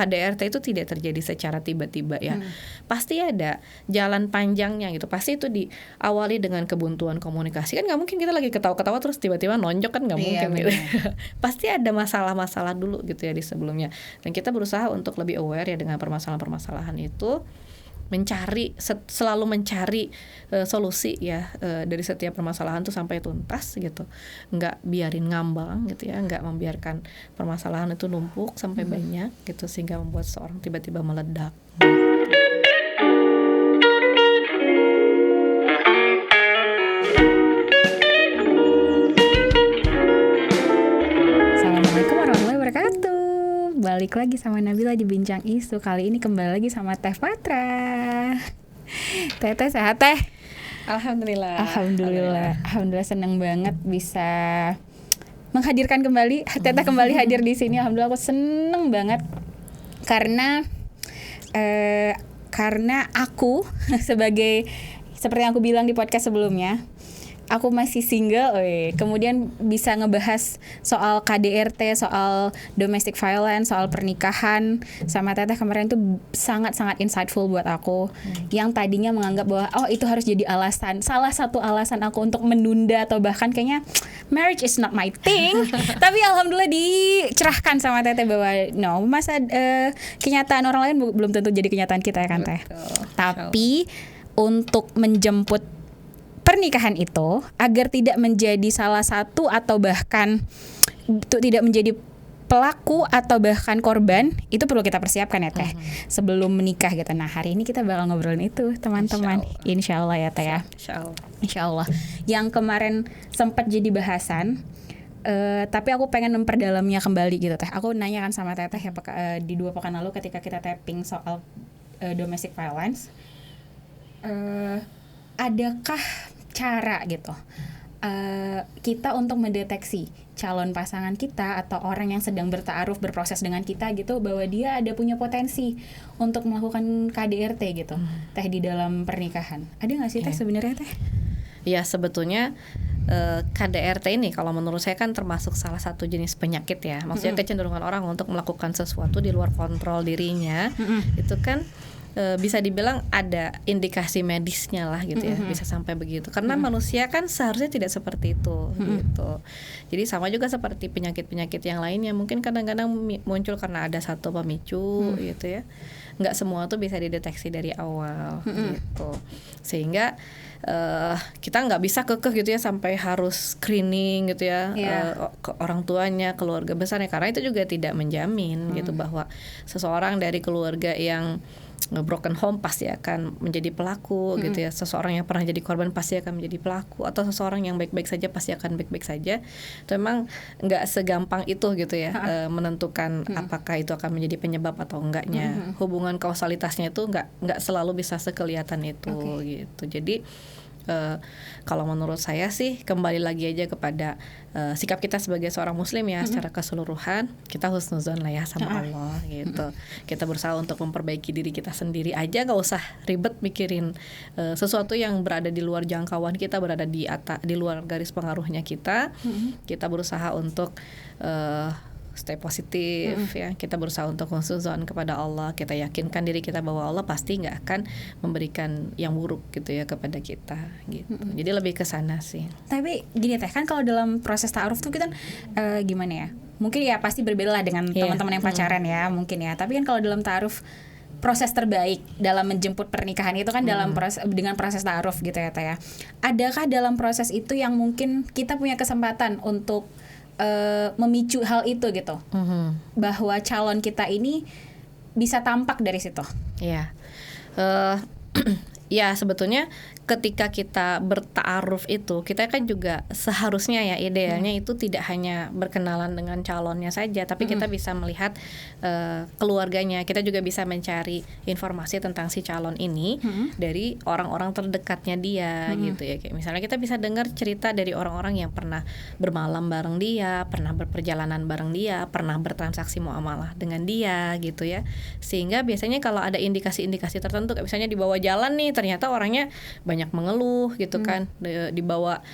KDRT itu tidak terjadi secara tiba-tiba ya. Pasti ada jalan panjangnya gitu. Pasti itu diawali dengan kebuntuan komunikasi. Kan nggak mungkin kita lagi ketawa-ketawa terus tiba-tiba nonjok, kan nggak mungkin gitu. Pasti ada masalah-masalah dulu gitu ya di sebelumnya. Dan kita berusaha untuk lebih aware ya dengan permasalahan-permasalahan itu, selalu mencari solusi ya dari setiap permasalahan tuh sampai tuntas gitu, nggak biarin ngambang gitu ya, nggak membiarkan permasalahan itu numpuk sampai banyak gitu sehingga membuat seorang tiba-tiba meledak. Assalamualaikum warahmatullahi wabarakatuh. Balik lagi sama Nabila di Bincang Isu. Kali ini kembali lagi sama Teh Patra. Teh sehat Teh? Alhamdulillah seneng banget bisa menghadirkan kembali Teteh kembali hadir di sini. Alhamdulillah aku seneng banget karena aku sebagai seperti yang aku bilang di podcast sebelumnya, aku masih single, kemudian bisa ngebahas soal KDRT, soal domestic violence, soal pernikahan sama Teteh kemarin tuh sangat-sangat insightful buat aku. Yang tadinya menganggap bahwa itu harus jadi salah satu alasan aku untuk menunda atau bahkan kayaknya marriage is not my thing. Tapi alhamdulillah dicerahkan sama Teteh bahwa masa kenyataan orang lain belum tentu jadi kenyataan kita ya kan Teh. Tapi untuk menjemput pernikahan itu agar tidak menjadi salah satu atau bahkan tidak menjadi pelaku atau bahkan korban, itu perlu kita persiapkan ya Teh sebelum menikah gitu. Nah hari ini kita bakal ngobrolin itu teman-teman, Insya Allah ya Teh ya. Insya Allah. Yang kemarin sempat jadi bahasan, tapi aku pengen memperdalamnya kembali gitu Teh. Aku nanya kan sama Teteh ya di 2 pekan lalu ketika kita tapping soal domestic violence, adakah cara gitu kita untuk mendeteksi calon pasangan kita atau orang yang sedang bertaaruf berproses dengan kita gitu bahwa dia ada punya potensi untuk melakukan KDRT gitu Teh di dalam pernikahan? Ada nggak sih Teh sebenarnya Teh? Ya sebetulnya KDRT ini kalau menurut saya kan termasuk salah satu jenis penyakit ya. Maksudnya kecenderungan orang untuk melakukan sesuatu di luar kontrol dirinya, itu kan bisa dibilang ada indikasi medisnya lah gitu ya, bisa sampai begitu karena manusia kan seharusnya tidak seperti itu gitu. Jadi sama juga seperti penyakit-penyakit yang lainnya, mungkin kadang-kadang muncul karena ada satu pemicu gitu ya, nggak semua tuh bisa dideteksi dari awal gitu, sehingga kita nggak bisa kekeh gitu ya sampai harus screening gitu ya, ke orang tuanya, keluarga besarnya, karena itu juga tidak menjamin gitu bahwa seseorang dari keluarga yang broken home pasti akan menjadi pelaku gitu ya. Seseorang yang pernah jadi korban pasti akan menjadi pelaku, atau seseorang yang baik-baik saja pasti akan baik-baik saja. Itu memang nggak segampang itu gitu ya, menentukan apakah itu akan menjadi penyebab atau enggaknya. Hubungan kausalitasnya itu nggak selalu bisa sekelihatan itu gitu. Jadi kalau menurut saya sih kembali lagi aja kepada sikap kita sebagai seorang muslim ya, secara keseluruhan kita husnuzon lah ya sama Allah gitu. Kita berusaha untuk memperbaiki diri kita sendiri aja, nggak usah ribet mikirin sesuatu yang berada di luar jangkauan kita, berada di luar garis pengaruhnya kita. Kita berusaha untuk stay positif ya, kita berusaha untuk husnuzon kepada Allah, kita yakinkan diri kita bahwa Allah pasti nggak akan memberikan yang buruk gitu ya kepada kita gitu. Jadi lebih ke sana sih. Tapi gini Teh, kan kalau dalam proses ta'aruf tuh kita gimana ya, mungkin ya pasti berbeda lah dengan teman-teman yang pacaran ya mungkin ya, tapi kan kalau dalam ta'aruf proses terbaik dalam menjemput pernikahan itu kan dalam dengan proses ta'aruf gitu ya Teh ya. Adakah dalam proses itu yang mungkin kita punya kesempatan untuk memicu hal itu gitu, bahwa calon kita ini bisa tampak dari situ? Iya, ya sebetulnya ketika kita bertaaruf itu, kita kan juga seharusnya ya idealnya itu tidak hanya berkenalan dengan calonnya saja, tapi kita bisa melihat keluarganya. Kita juga bisa mencari informasi tentang si calon ini dari orang-orang terdekatnya dia gitu ya. Kayak misalnya kita bisa dengar cerita dari orang-orang yang pernah bermalam bareng dia, pernah berperjalanan bareng dia, pernah bertransaksi muamalah dengan dia gitu ya. Sehingga biasanya kalau ada indikasi-indikasi tertentu, kayak misalnya di bawah jalan nih ternyata orangnya banyak banyak mengeluh gitu kan, dibawa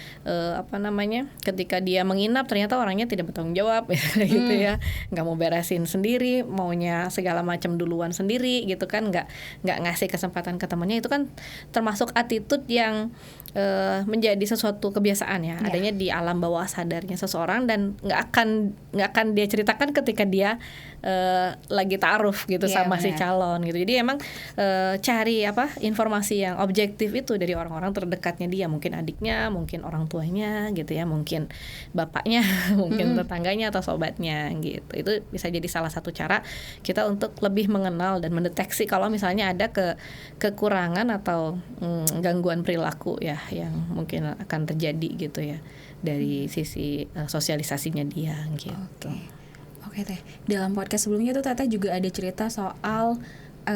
ketika dia menginap ternyata orangnya tidak bertanggung jawab gitu ya, nggak mau beresin sendiri, maunya segala macam duluan sendiri gitu kan, nggak ngasih kesempatan ke temannya. Itu kan termasuk attitude yang menjadi sesuatu kebiasaan ya, adanya di alam bawah sadarnya seseorang, dan nggak akan dia ceritakan ketika dia lagi ta'aruf gitu sama si calon gitu. Jadi emang cari informasi yang objektif itu dari orang-orang terdekatnya dia, mungkin adiknya, mungkin orang tuanya gitu ya, mungkin bapaknya, mungkin tetangganya atau sobatnya gitu. Itu bisa jadi salah satu cara kita untuk lebih mengenal dan mendeteksi kalau misalnya ada kekurangan atau gangguan perilaku ya yang mungkin akan terjadi gitu ya dari sisi sosialisasinya dia gitu. Oke Teh, dalam podcast sebelumnya tuh Tata juga ada cerita soal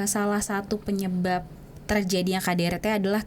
salah satu penyebab terjadinya KDRT adalah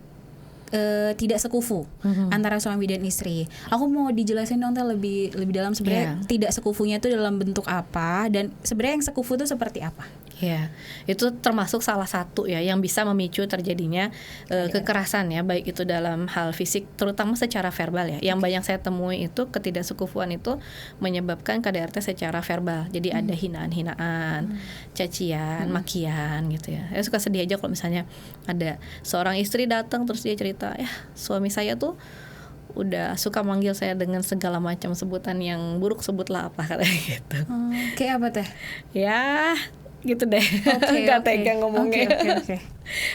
tidak sekufu antara suami dan istri. Aku mau dijelasin dong Teh lebih dalam sebenarnya tidak sekufunya itu dalam bentuk apa, dan sebenarnya yang sekufu itu seperti apa? Ya, itu termasuk salah satu ya yang bisa memicu terjadinya kekerasan ya, baik itu dalam hal fisik terutama secara verbal ya. Yang banyak saya temui itu ketidaksekufuan itu menyebabkan KDRT secara verbal. Jadi ada hinaan-hinaan, cacian, makian gitu ya. Saya suka sedih aja kalau misalnya ada seorang istri datang terus dia cerita, "Ya, suami saya tuh udah suka manggil saya dengan segala macam sebutan yang buruk, sebutlah apa," katanya gitu. Kayak apa Teh? Ya gitu deh, nggak tega ngomongnya. Okay.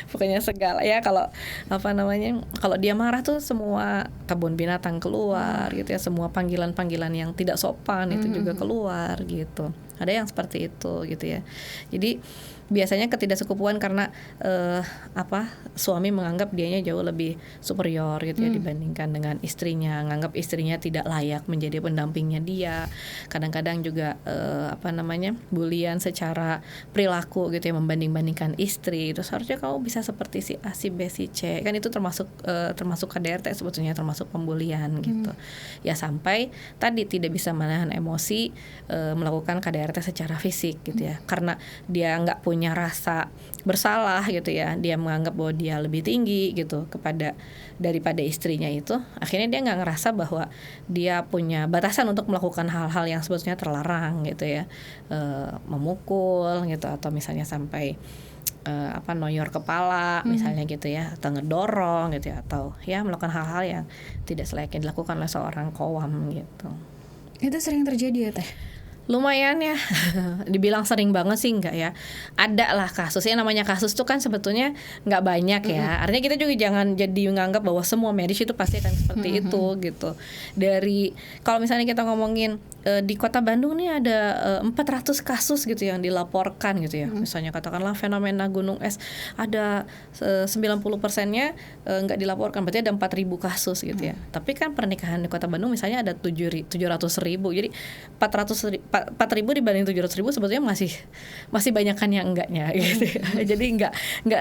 Pokoknya segala ya, kalau kalau dia marah tuh semua kebun binatang keluar gitu ya, semua panggilan-panggilan yang tidak sopan itu juga keluar gitu. Ada yang seperti itu gitu ya. Jadi biasanya ketidaksekufuan karena suami menganggap dianya jauh lebih superior gitu ya dibandingkan dengan istrinya, nganggap istrinya tidak layak menjadi pendampingnya dia. Kadang-kadang juga bulian secara perilaku gitu ya, membanding-bandingkan istri. Itu seharusnya kamu bisa seperti si A, si B, si C. Kan itu termasuk KDRT sebetulnya, termasuk pembulian gitu. Ya sampai tadi tidak bisa menahan emosi, melakukan KDRT secara fisik gitu ya. Karena dia nggak punya rasa bersalah gitu ya, dia menganggap bahwa dia lebih tinggi gitu daripada istrinya itu, akhirnya dia nggak ngerasa bahwa dia punya batasan untuk melakukan hal-hal yang sebetulnya terlarang gitu ya, memukul gitu, atau misalnya sampai noyor kepala misalnya gitu ya, atau ngedorong gitu ya, atau ya melakukan hal-hal yang tidak selayaknya dilakukan oleh seorang qawam gitu. Itu sering terjadi ya Teh? Lumayan ya, dibilang sering banget sih enggak ya. Ada lah kasusnya, namanya kasus tuh kan sebetulnya nggak banyak ya. Artinya kita juga jangan jadi menganggap bahwa semua marriage itu pasti akan seperti itu gitu. Dari kalau misalnya kita ngomongin di kota Bandung nih ada 400 kasus gitu yang dilaporkan gitu ya. Misalnya katakanlah fenomena gunung es, ada 90%-nya nggak dilaporkan, berarti ada 4.000 kasus gitu ya. Tapi kan pernikahan di kota Bandung misalnya ada 700.000, jadi 4.000 dibanding 700.000 sebetulnya masih banyakan yang enggaknya gitu ya. Jadi enggak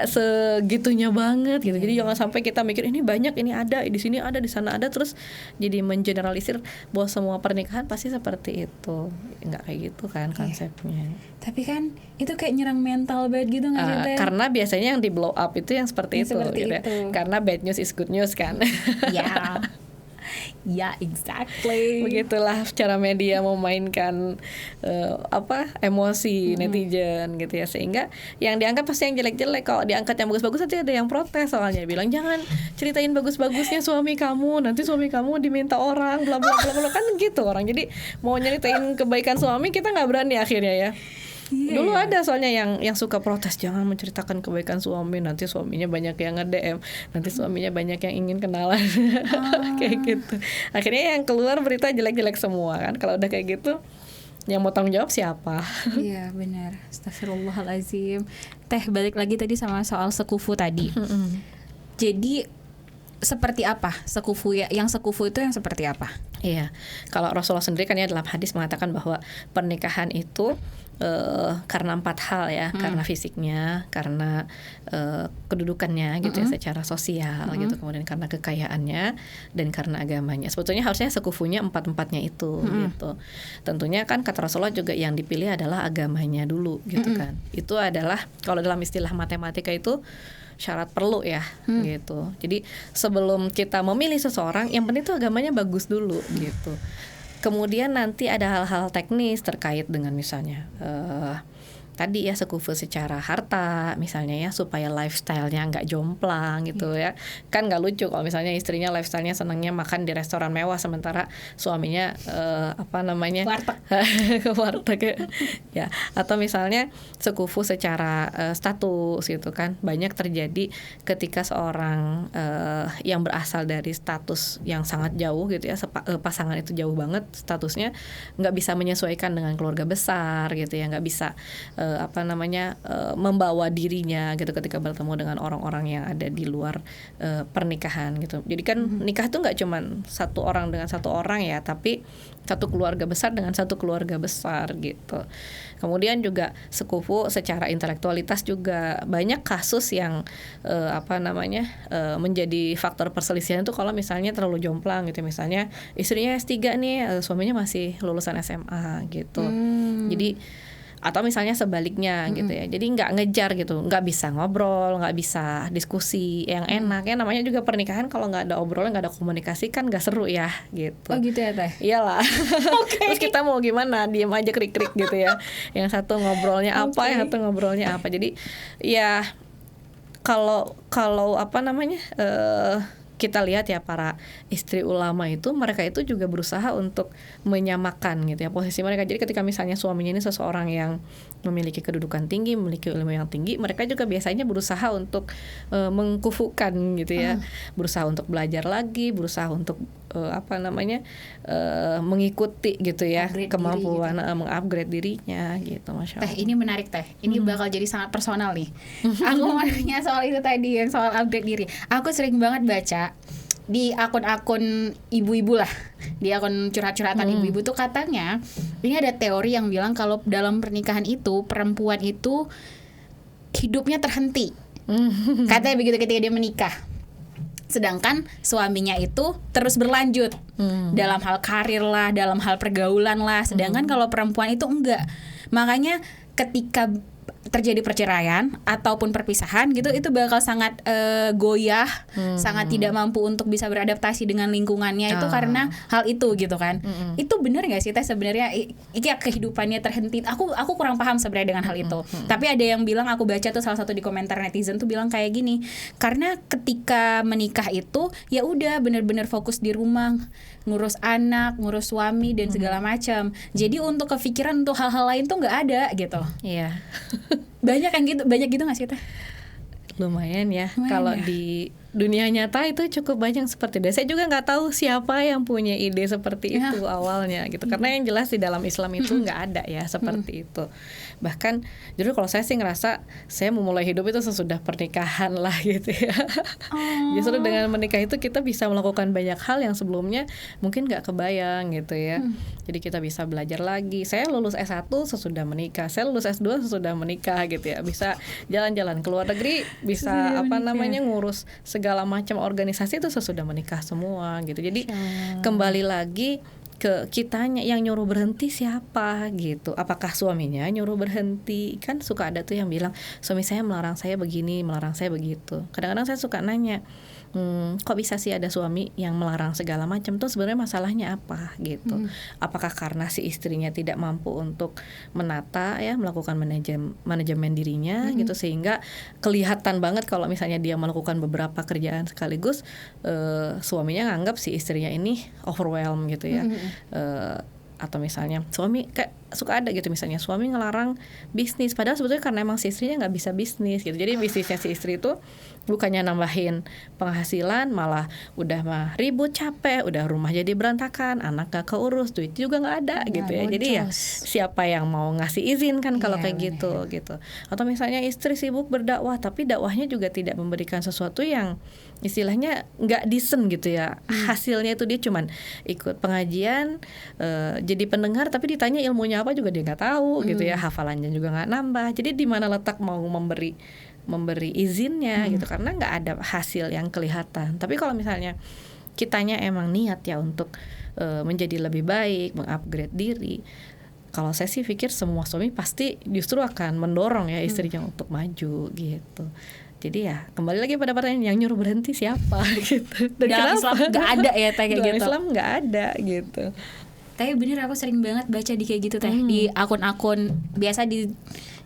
segitunya banget gitu. Jadi jangan sampai kita mikir ini banyak, ini ada, di sini ada, di sana ada, terus jadi mengeneralisir bahwa semua pernikahan pasti seperti itu. Enggak kayak gitu kan konsepnya. Tapi kan itu kayak nyerang mental banget gitu nggak sih Teh? Karena biasanya yang di blow up itu yang seperti itu gitu ya. Karena bad news is good news kan. Ya. Ya, exactly. Begitulah cara media memainkan emosi netizen gitu ya, sehingga yang diangkat pasti yang jelek-jelek. Kalau diangkat yang bagus-bagus nanti ada yang protes, soalnya bilang jangan ceritain bagus-bagusnya suami kamu, nanti suami kamu diminta orang bla bla bla kan gitu orang. Jadi mau nyeritain kebaikan suami kita nggak berani akhirnya ya. Dulu ada soalnya yang suka protes, jangan menceritakan kebaikan suami, nanti suaminya banyak yang nge-DM, nanti suaminya banyak yang ingin kenalan. Kayak gitu. Akhirnya yang keluar berita jelek-jelek semua kan. Kalau udah kayak gitu, yang mau tanggung jawab siapa? Iya benar. Astagfirullahalazim. Teh, balik lagi tadi sama soal sekufu tadi. Jadi seperti apa sekufu ya? Yang sekufu itu yang seperti apa? Iya, kalau Rasulullah sendiri kan ya dalam hadis mengatakan bahwa pernikahan itu karena 4 hal ya, karena fisiknya, karena kedudukannya gitu ya secara sosial gitu, kemudian karena kekayaannya dan karena agamanya. Sebetulnya harusnya sekufunya 4-4-nya itu gitu. Tentunya kan kata Rasulullah juga yang dipilih adalah agamanya dulu gitu kan. Itu adalah kalau dalam istilah matematika itu syarat perlu ya gitu. Jadi sebelum kita memilih seseorang, yang penting itu agamanya bagus dulu gitu. Kemudian nanti ada hal-hal teknis terkait dengan misalnya tadi ya sekufu secara harta misalnya ya, supaya lifestyle-nya nggak jomplang gitu ya. Kan nggak lucu kalau misalnya istrinya lifestyle-nya senangnya makan di restoran mewah sementara suaminya warteg ya. Atau misalnya sekufu secara status gitu kan, banyak terjadi ketika seorang yang berasal dari status yang sangat jauh gitu ya, pasangan itu jauh banget statusnya, nggak bisa menyesuaikan dengan keluarga besar gitu ya, nggak bisa membawa dirinya gitu ketika bertemu dengan orang-orang yang ada di luar pernikahan gitu. Jadi kan nikah tuh nggak cuman satu orang dengan satu orang ya, tapi satu keluarga besar dengan satu keluarga besar gitu. Kemudian juga sekufu secara intelektualitas juga banyak kasus yang menjadi faktor perselisihan itu kalau misalnya terlalu jomplang gitu. Misalnya istrinya S3 nih, suaminya masih lulusan SMA gitu. Jadi atau misalnya sebaliknya gitu ya, jadi nggak ngejar gitu, nggak bisa ngobrol, nggak bisa diskusi yang enak ya, namanya juga pernikahan kalau nggak ada obrolan, nggak ada komunikasi kan nggak seru ya gitu. Oh gitu ya Teh? Iyalah. Terus kita mau gimana, diem aja krik-krik gitu ya, yang satu ngobrolnya apa, yang satu ngobrolnya apa. Jadi ya kalau kita lihat ya para istri ulama itu, mereka itu juga berusaha untuk menyamakan gitu ya posisi mereka. Jadi ketika misalnya suaminya ini seseorang yang memiliki kedudukan tinggi, memiliki ilmu yang tinggi, mereka juga biasanya berusaha untuk mengkufukan gitu ya, berusaha untuk belajar lagi, berusaha untuk mengikuti gitu ya, kemampuan gitu. Mengupgrade dirinya gitu. Masya Allah. Teh, ini menarik Teh, ini bakal jadi sangat personal nih. Aku mau nanya soal itu tadi, yang soal upgrade diri. Aku sering banget baca di akun-akun ibu-ibu lah, di akun curhat-curhatan ibu-ibu tuh katanya ini ada teori yang bilang kalau dalam pernikahan itu perempuan itu hidupnya terhenti. Katanya begitu ketika dia menikah. Sedangkan suaminya itu terus berlanjut dalam hal karir lah, dalam hal pergaulan lah. Sedangkan kalau perempuan itu enggak. Makanya ketika terjadi perceraian ataupun perpisahan gitu, itu bakal sangat goyah, sangat tidak mampu untuk bisa beradaptasi dengan lingkungannya itu karena hal itu gitu kan. Itu benar nggak sih Teh sebenarnya kehidupannya terhenti? Aku kurang paham sebenarnya dengan hal itu. Tapi ada yang bilang, aku baca tuh salah satu di komentar netizen tuh bilang kayak gini, karena ketika menikah itu ya udah benar-benar fokus di rumah, ngurus anak, ngurus suami dan segala macam. Jadi untuk kepikiran untuk hal-hal lain tuh nggak ada gitu. Iya. Banyak gitu nggak sih Teh? Lumayan ya. Kalau di dunia nyata itu cukup banyak seperti itu. Saya juga nggak tahu siapa yang punya ide seperti itu awalnya gitu. Karena yang jelas di dalam Islam itu nggak ada ya seperti itu. Bahkan justru kalau saya sih ngerasa saya memulai hidup itu sesudah pernikahan lah gitu ya. Justru dengan menikah itu kita bisa melakukan banyak hal yang sebelumnya mungkin nggak kebayang gitu ya. Jadi kita bisa belajar lagi. Saya lulus S1 sesudah menikah. Saya lulus S2 sesudah menikah gitu ya. Bisa jalan-jalan ke luar negeri, bisa ngurus segala macam organisasi itu sesudah menikah semua gitu. Jadi kembali lagi ke kitanya, yang nyuruh berhenti siapa gitu. Apakah suaminya nyuruh berhenti? Kan suka ada tuh yang bilang suami saya melarang saya begini, melarang saya begitu. Kadang-kadang saya suka nanya, kok bisa sih ada suami yang melarang segala macam, tuh sebenarnya masalahnya apa gitu. Apakah karena si istrinya tidak mampu untuk menata ya, melakukan manajemen dirinya gitu, sehingga kelihatan banget kalau misalnya dia melakukan beberapa kerjaan sekaligus, suaminya nganggap si istrinya ini overwhelmed gitu ya. Atau misalnya suami kayak suka ada gitu, misalnya suami ngelarang bisnis, padahal sebetulnya karena emang si istrinya nggak bisa bisnis gitu. Jadi bisnisnya si istri itu bukannya nambahin penghasilan, malah udah mah ribut, capek, udah rumah jadi berantakan, anak gak keurus, duit juga nggak ada gitu ya. Jadi ya siapa yang mau ngasih izin kan kalau kayak gitu. Atau misalnya istri sibuk berdakwah, tapi dakwahnya juga tidak memberikan sesuatu yang istilahnya nggak decent gitu ya. Hasilnya itu dia cuman ikut pengajian, jadi pendengar, tapi ditanya ilmunya isinya apa juga dia nggak tahu gitu ya, hafalannya juga nggak nambah. Jadi di mana letak mau memberi izinnya gitu, karena nggak ada hasil yang kelihatan. Tapi kalau misalnya kitanya emang niat ya untuk menjadi lebih baik, mengupgrade diri, kalau saya sih pikir semua suami pasti justru akan mendorong ya istrinya untuk maju gitu. Jadi ya kembali lagi pada pertanyaan, yang nyuruh berhenti siapa gitu. Dan dalam kenapa? Islam nggak ada ya teh kayak Dalam gitu. Islam nggak ada gitu. Tapi bener aku sering banget baca di kayak gitu teh, di akun-akun biasa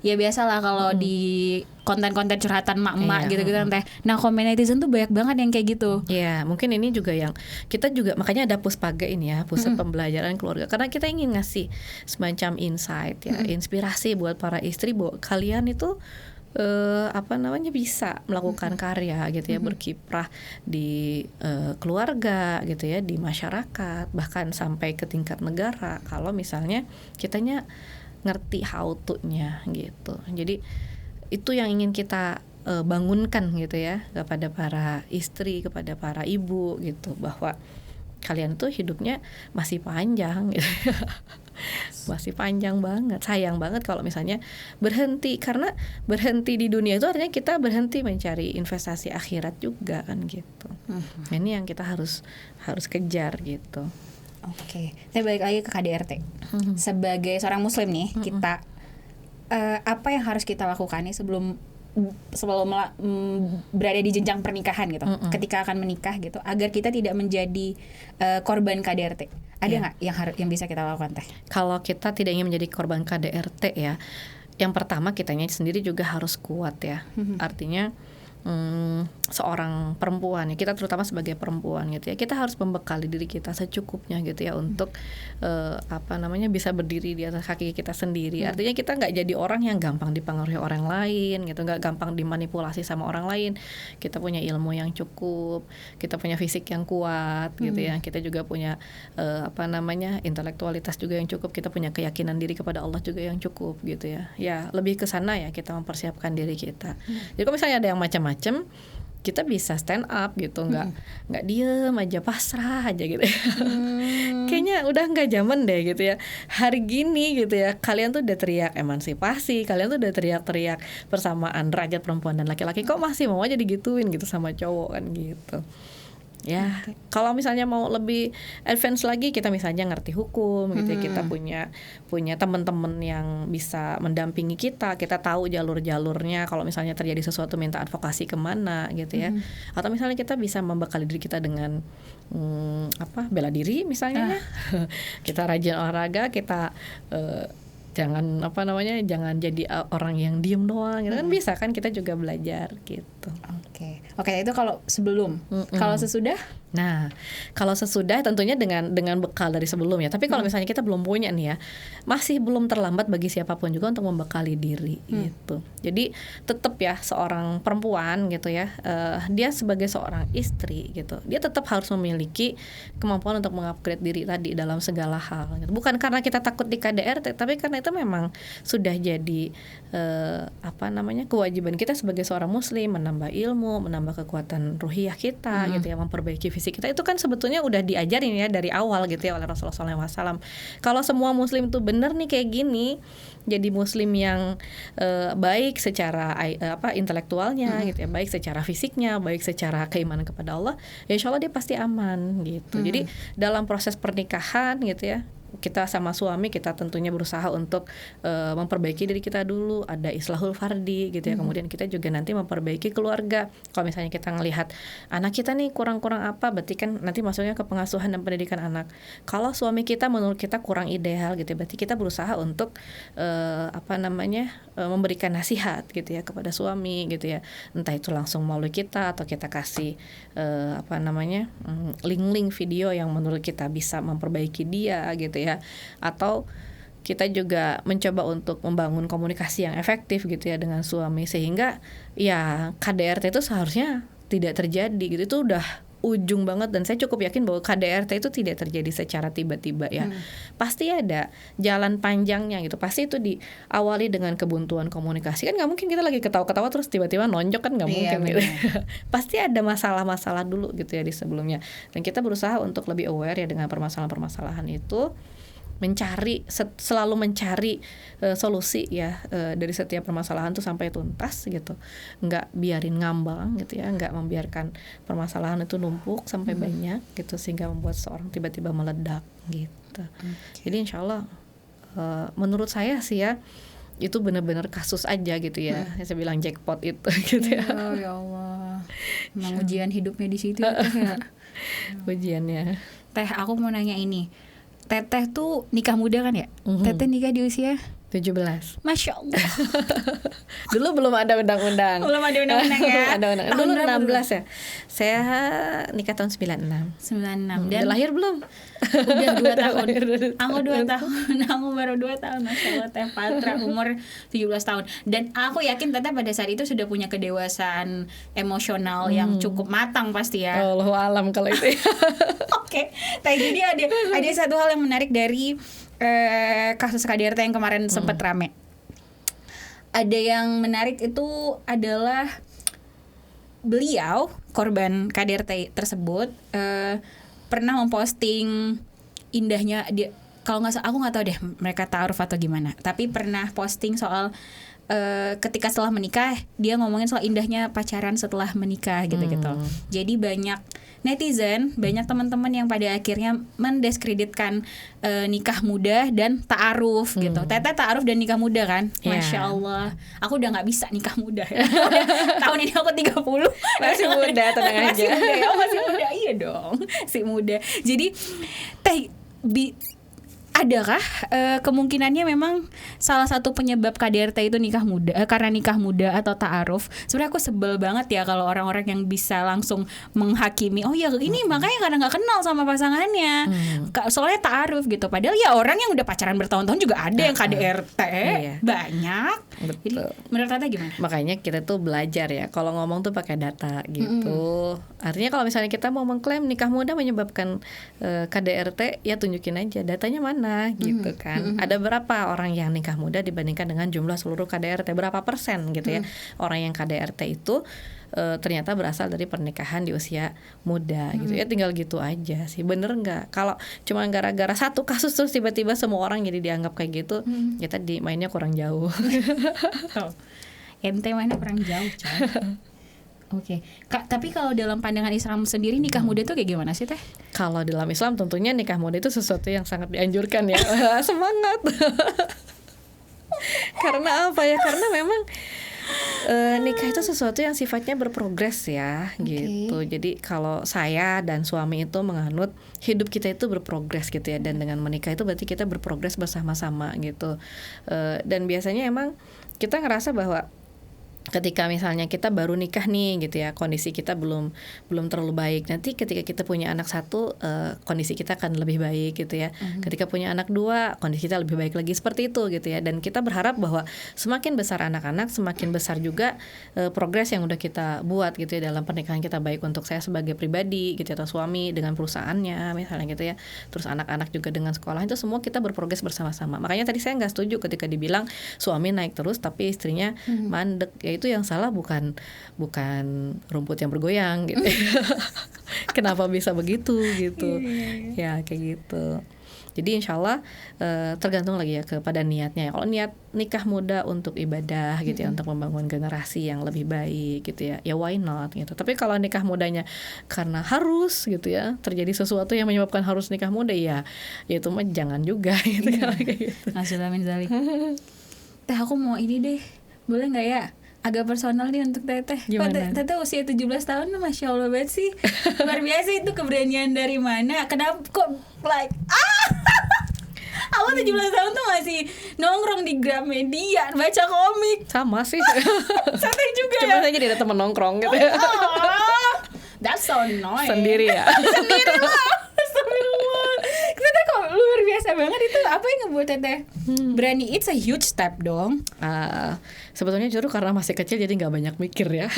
ya biasalah kalau di konten-konten curhatan mak-mak gitu-gitu kan teh. Nah komen netizen tuh banyak banget yang kayak gitu. Ya mungkin ini juga yang kita juga, makanya ada Puspaga ini ya, pusat pembelajaran keluarga, karena kita ingin ngasih semacam insight ya, inspirasi buat para istri bahwa kalian itu bisa melakukan karya gitu ya, berkiprah di keluarga gitu ya, di masyarakat, bahkan sampai ke tingkat negara kalau misalnya kitanya ngerti how to-nya gitu. Jadi itu yang ingin kita bangunkan gitu ya kepada para istri, kepada para ibu gitu, bahwa kalian tuh hidupnya masih panjang gitu. Masih panjang banget. Sayang banget kalau misalnya berhenti, karena berhenti di dunia itu artinya kita berhenti mencari investasi akhirat juga kan gitu. Nah, ini yang kita harus kejar gitu. Oke, saya balik lagi ke KDRT. Sebagai seorang muslim nih, kita apa yang harus kita lakukan nih sebelum berada di jenjang pernikahan gitu, ketika akan menikah gitu, agar kita tidak menjadi korban KDRT. Ada nggak yang bisa kita lakukan teh? Kalau kita tidak ingin menjadi korban KDRT ya, yang pertama kitanya sendiri juga harus kuat ya. Artinya seorang perempuan ya, kita terutama sebagai perempuan gitu ya, kita harus membekali diri kita secukupnya gitu ya untuk bisa berdiri di atas kaki kita sendiri. Artinya kita nggak jadi orang yang gampang dipengaruhi orang lain gitu, nggak gampang dimanipulasi sama orang lain. Kita punya ilmu yang cukup, kita punya fisik yang kuat gitu ya, kita juga punya intelektualitas juga yang cukup, kita punya keyakinan diri kepada Allah juga yang cukup gitu ya. Ya lebih ke sana ya, kita mempersiapkan diri kita. Jadi kalau misalnya ada yang macam-macam, kita bisa stand up gitu, nggak diem aja, pasrah aja gitu. Kayaknya udah nggak zaman deh gitu ya hari gini gitu ya. Kalian tuh udah teriak emansipasi, kalian tuh udah teriak-teriak persamaan derajat perempuan dan laki-laki, kok masih mau aja digituin gitu sama cowok kan gitu. Ya, kalau misalnya mau lebih advance lagi, kita misalnya ngerti hukum gitu ya, kita punya teman-teman yang bisa mendampingi kita tahu jalur-jalurnya kalau misalnya terjadi sesuatu, minta advokasi kemana gitu ya. Atau misalnya kita bisa membekali diri kita dengan bela diri misalnya. Kita rajin olahraga, kita jangan jadi orang yang diem doang gitu kan, bisa kan kita juga belajar gitu. Oke, itu kalau sebelum. Kalau sesudah? Nah, kalau sesudah tentunya dengan bekal dari sebelumnya. Tapi kalau misalnya kita belum punya nih ya, masih belum terlambat bagi siapapun juga untuk membekali diri gitu. Jadi tetap ya seorang perempuan gitu ya, dia sebagai seorang istri gitu, dia tetap harus memiliki kemampuan untuk mengupgrade diri tadi dalam segala hal gitu. Bukan karena kita takut di KDRT, tapi karena itu memang sudah jadi kewajiban kita sebagai seorang muslim, menambah ilmu, menambah kekuatan ruhiyah kita gitu ya, memperbaiki fisik kita. Itu kan sebetulnya udah diajarin ya dari awal gitu ya oleh Rasulullah SAW. Kalau semua muslim tuh bener nih kayak gini, jadi muslim yang baik secara intelektualnya gitu ya, baik secara fisiknya, baik secara keimanan kepada Allah, ya insya Allah dia pasti aman gitu. Jadi dalam proses pernikahan gitu ya, kita sama suami, kita tentunya berusaha untuk memperbaiki diri kita dulu, ada islahul fardi gitu ya. Kemudian kita juga nanti memperbaiki keluarga. Kalau misalnya kita ngelihat anak kita nih kurang-kurang apa, berarti kan nanti masuknya ke pengasuhan dan pendidikan anak. Kalau suami kita menurut kita kurang ideal gitu, berarti kita berusaha untuk memberikan nasihat gitu ya kepada suami gitu ya. Entah itu langsung melalui kita atau kita kasih link-link video yang menurut kita bisa memperbaiki dia gitu ya. Atau kita juga mencoba untuk membangun komunikasi yang efektif gitu ya dengan suami, sehingga ya KDRT itu seharusnya tidak terjadi gitu. Itu udah ujung banget, dan saya cukup yakin bahwa KDRT itu tidak terjadi secara tiba-tiba ya. Pasti ada jalan panjangnya gitu. Pasti itu diawali dengan kebuntuan komunikasi. Kan nggak mungkin kita lagi ketawa-ketawa terus tiba-tiba nonjok, kan nggak mungkin gitu. Pasti ada masalah-masalah dulu gitu ya di sebelumnya. Dan kita berusaha untuk lebih aware ya dengan permasalahan-permasalahan itu. selalu mencari solusi ya dari setiap permasalahan tuh sampai tuntas gitu, nggak biarin ngambang gitu ya, nggak membiarkan permasalahan itu numpuk sampai banyak gitu sehingga membuat seorang tiba-tiba meledak gitu. Jadi insyaallah menurut saya sih ya itu benar-benar kasus aja gitu ya. Saya bilang jackpot itu gitu ya. Ya Allah. Memang ujian hidupnya di situ ya. Ujiannya. Teh, aku mau nanya ini. Teteh tuh nikah muda kan ya? Teteh nikah di usia 17. Masya Allah. Dulu belum ada undang-undang. Belum ada undang-undang ya. Ada undang-undang. Dulu 16 ya. Saya nikah tahun 96. 96. Dan udah lahir belum? Udah 2 tahun. Aku 2 tahun. Aku baru 2 tahun. Masya Allah, Teh Patra umur 17 tahun. Dan aku yakin Teteh pada saat itu sudah punya kedewasaan emosional yang cukup matang pasti ya. Allahu alam kalau itu. Oke. Jadi ada satu hal yang menarik dari kasus KDRT yang kemarin sempat rame. Ada yang menarik itu adalah beliau korban KDRT tersebut pernah memposting indahnya dia, kalau nggak salah, aku nggak tahu deh mereka ta'aruf atau gimana, tapi pernah posting soal ketika setelah menikah dia ngomongin soal indahnya pacaran setelah menikah gitu-gitu. Jadi banyak netizen, banyak teman-teman yang pada akhirnya mendiskreditkan nikah muda dan ta'aruf gitu. Teteh ta'aruf dan nikah muda kan? Masya Allah. Aku udah gak bisa nikah muda ya. Tahun ini aku 30. Masih muda, tenang aja. Masih muda ya, masih muda. Iya dong, masih muda. Jadi Teh, adakah kemungkinannya memang salah satu penyebab KDRT itu nikah muda karena nikah muda atau ta'aruf? Sebenarnya aku sebel banget ya kalau orang-orang yang bisa langsung menghakimi, oh ya ini makanya karena nggak kenal sama pasangannya, soalnya ta'aruf gitu. Padahal ya orang yang udah pacaran bertahun-tahun juga ada yang KDRT, banyak. Betul. Jadi menurut Tata gimana? Makanya kita tuh belajar ya, kalau ngomong tuh pakai data gitu. Artinya kalau misalnya kita mau mengklaim nikah muda menyebabkan KDRT, ya tunjukin aja datanya mana gitu kan. Ada berapa orang yang nikah muda dibandingkan dengan jumlah seluruh KDRT, berapa persen gitu ya orang yang KDRT itu ternyata berasal dari pernikahan di usia muda gitu ya. Tinggal gitu aja sih, bener nggak? Kalau cuma gara-gara satu kasus terus tiba-tiba semua orang jadi dianggap kayak gitu, ya tadi mainnya kurang jauh. Ente mainnya kurang jauh, coy. Oke, Kak, tapi kalau dalam pandangan Islam sendiri nikah muda itu kayak gimana sih Teh? Kalau dalam Islam tentunya nikah muda itu sesuatu yang sangat dianjurkan ya. Semangat. Karena apa ya? Karena memang nikah itu sesuatu yang sifatnya berprogres ya, gitu. Jadi kalau saya dan suami itu menganut hidup kita itu berprogres gitu ya, dan dengan menikah itu berarti kita berprogres bersama-sama gitu. Dan biasanya emang kita ngerasa bahwa ketika misalnya kita baru nikah nih gitu ya, kondisi kita belum terlalu baik. Nanti ketika kita punya anak satu, kondisi kita akan lebih baik gitu ya. Ketika punya anak dua, kondisi kita lebih baik lagi, seperti itu gitu ya. Dan kita berharap bahwa semakin besar anak-anak, semakin besar juga progres yang udah kita buat gitu ya dalam pernikahan kita, baik untuk saya sebagai pribadi gitu atau suami dengan perusahaannya misalnya gitu ya. Terus anak-anak juga dengan sekolah, itu semua kita berprogres bersama-sama. Makanya tadi saya nggak setuju ketika dibilang suami naik terus tapi istrinya mandek. Ya itu yang salah bukan rumput yang bergoyang gitu. Kenapa bisa begitu gitu? Ya kayak gitu. Jadi insyaallah tergantung lagi ya kepada niatnya. Kalau niat nikah muda untuk ibadah gitu ya, untuk membangun generasi yang lebih baik gitu ya, ya why not gitu. Tapi kalau nikah mudanya karena harus gitu ya, terjadi sesuatu yang menyebabkan harus nikah muda, ya itu mah jangan juga gitu kan, kayak gitu. Amin zalik. Teh, aku mau ini deh, boleh nggak ya? Agak personal nih untuk Teteh. Teteh usia 17 tahun, Masya Allah banget sih. Luar biasa, itu keberanian dari mana? Kenapa kok like Aku 17 tahun tuh masih nongkrong di Gramedia, baca komik. Sama sih. Teteh juga. Cuma saya jadi ada temen nongkrong gitu ya. That's so annoying. Sendiri ya. Sendiri lah. Astagfirullah. Teteh kok luar biasa banget itu. Apa yang ngebuat Teteh berani? It's a huge step dong. Sebetulnya justru karena masih kecil jadi nggak banyak mikir ya.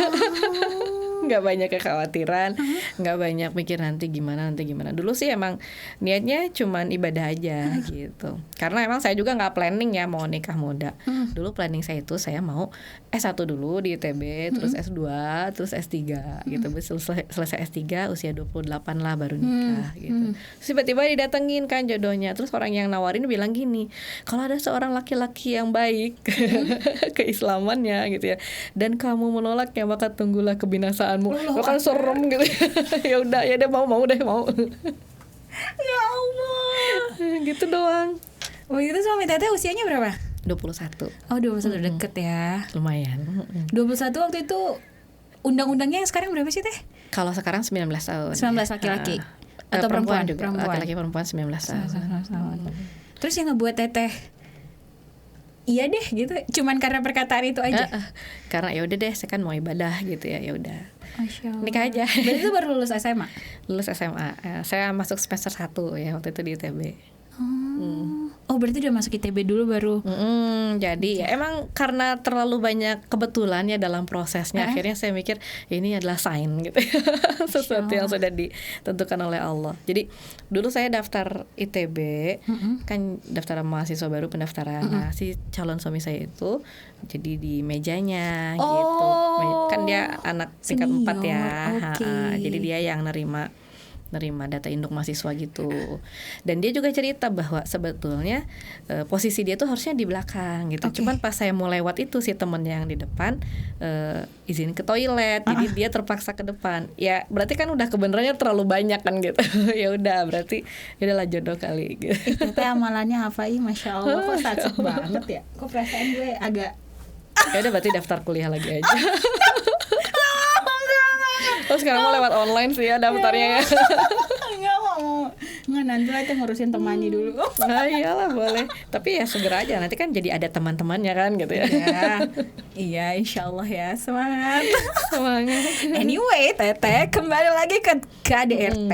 nggak banyak kekhawatiran, nggak banyak mikir nanti gimana. Dulu sih emang niatnya cuman ibadah aja gitu. Karena emang saya juga nggak planning ya mau nikah muda. Dulu planning saya itu saya mau S1 dulu di ITB, terus S2, terus S3 gitu. Selesai S3 usia 28 lah baru nikah gitu. Terus tiba-tiba didatengin kan jodohnya. Terus orang yang nawarin bilang gini, kalau ada seorang laki-laki yang baik keislamannya gitu ya, dan kamu menolaknya maka tunggulah kebinasaanmu. Lo kan serem gitu. Ya udah ya deh mau Ya Allah. gitu doang. Waktu itu suami Teteh usianya berapa? 21. Oh 21 deket ya. Lumayan. 21 waktu itu undang-undangnya yang sekarang berapa sih Teh? Kalau sekarang 19 tahun. 19 laki-laki atau perempuan juga. Laki-laki perempuan 19 tahun. Terus yang ngebuat Teteh iya deh gitu, cuman karena perkataan itu aja. Karena ya udah deh, saya kan mau ibadah gitu ya, udah. Nikah aja. Berarti itu baru lulus SMA? Lulus SMA. Saya masuk semester 1 ya waktu itu di ITB. Oh berarti udah masuk ITB dulu baru. Jadi ya emang karena terlalu banyak kebetulan ya dalam prosesnya, akhirnya saya mikir ini adalah sign gitu. Sesuatu yang sudah ditentukan oleh Allah. Jadi dulu saya daftar ITB, kan daftar mahasiswa baru pendaftaran. Nah, si calon suami saya itu jadi di mejanya gitu. Kan dia anak tingkat 4 ya. Jadi dia yang nerima data induk mahasiswa gitu. Dan dia juga cerita bahwa sebetulnya posisi dia tuh harusnya di belakang gitu. Cuman pas saya mau lewat itu si temen yang di depan izin ke toilet, jadi dia terpaksa ke depan. Ya berarti kan udah kebenarannya terlalu banyak kan gitu. Ya udah berarti udahlah jodoh kali gitu. Itu teh amalannya hafai, masya Allah, kok sakit banget ya. Kok perasaan gue agak. Ya udah berarti daftar kuliah lagi aja. Terus sekarang mau lewat online sih ya daftarnya ya. Nggak, nanti aja ngurusin temannya dulu. Nah iyalah boleh. Tapi ya segera aja, nanti kan jadi ada teman-temannya kan gitu ya. Iya insya Allah ya, semangat. Anyway Teteh kembali lagi ke KDRT.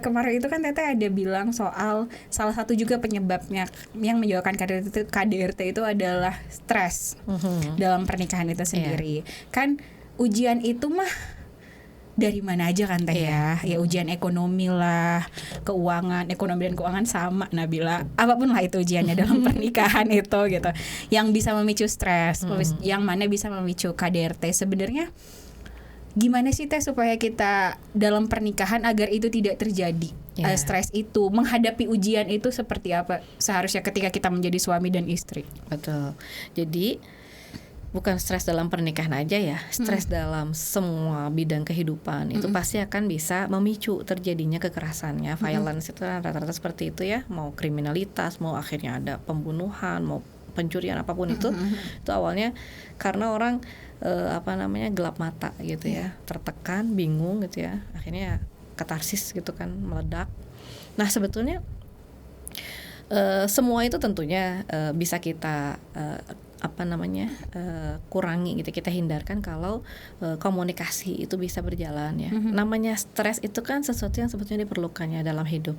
Kemarin itu kan Teteh ada bilang soal salah satu juga penyebabnya yang menyebabkan KDRT itu adalah stres dalam pernikahan itu sendiri. Kan ujian itu mah dari mana aja kan Teh ya. Ya ujian ekonomi lah, keuangan, ekonomi dan keuangan sama Nabila. Apapun lah itu ujiannya dalam pernikahan itu gitu. Yang bisa memicu stres, yang mana bisa memicu KDRT. Sebenarnya gimana sih Teh supaya kita dalam pernikahan agar itu tidak terjadi? Stres itu, menghadapi ujian itu seperti apa seharusnya ketika kita menjadi suami dan istri? Betul. Jadi bukan stres dalam pernikahan aja ya, stres dalam semua bidang kehidupan itu pasti akan bisa memicu terjadinya kekerasannya, violence itu rata-rata seperti itu ya, mau kriminalitas, mau akhirnya ada pembunuhan, mau pencurian apapun itu awalnya karena orang gelap mata gitu ya, tertekan, bingung gitu ya, akhirnya katarsis gitu kan, meledak. Nah sebetulnya semua itu tentunya bisa kita kurangi gitu, kita hindarkan kalau komunikasi itu bisa berjalan ya. Namanya stres itu kan sesuatu yang sebetulnya diperlukannya dalam hidup.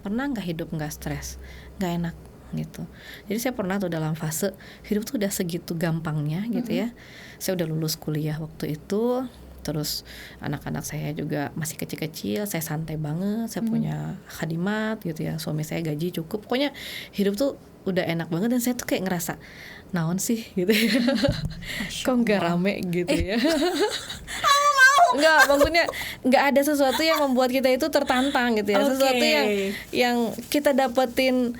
Pernah nggak hidup nggak stres, nggak enak gitu. Jadi saya pernah tuh dalam fase hidup tuh udah segitu gampangnya gitu ya. Saya udah lulus kuliah waktu itu, terus anak-anak saya juga masih kecil-kecil, saya santai banget, saya punya khadimat gitu ya, suami saya gaji cukup, pokoknya hidup tuh udah enak banget. Dan saya tuh kayak ngerasa naon sih gitu ya. Kok nggak rame gitu ya. Nggak, maksudnya nggak ada sesuatu yang membuat kita itu tertantang gitu ya. Sesuatu yang kita dapetin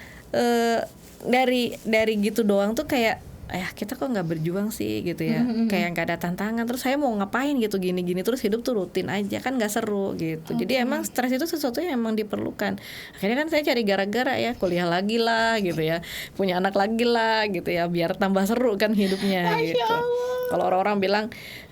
dari gitu doang tuh kayak kita kok nggak berjuang sih gitu ya. Kayak nggak ada tantangan, terus saya mau ngapain gitu gini-gini, terus hidup tuh rutin aja kan nggak seru gitu. Jadi emang stres itu sesuatu yang emang diperlukan. Akhirnya kan saya cari gara-gara ya, kuliah lagi lah gitu ya, punya anak lagi lah gitu ya, biar tambah seru kan hidupnya gitu. Kalau orang-orang bilang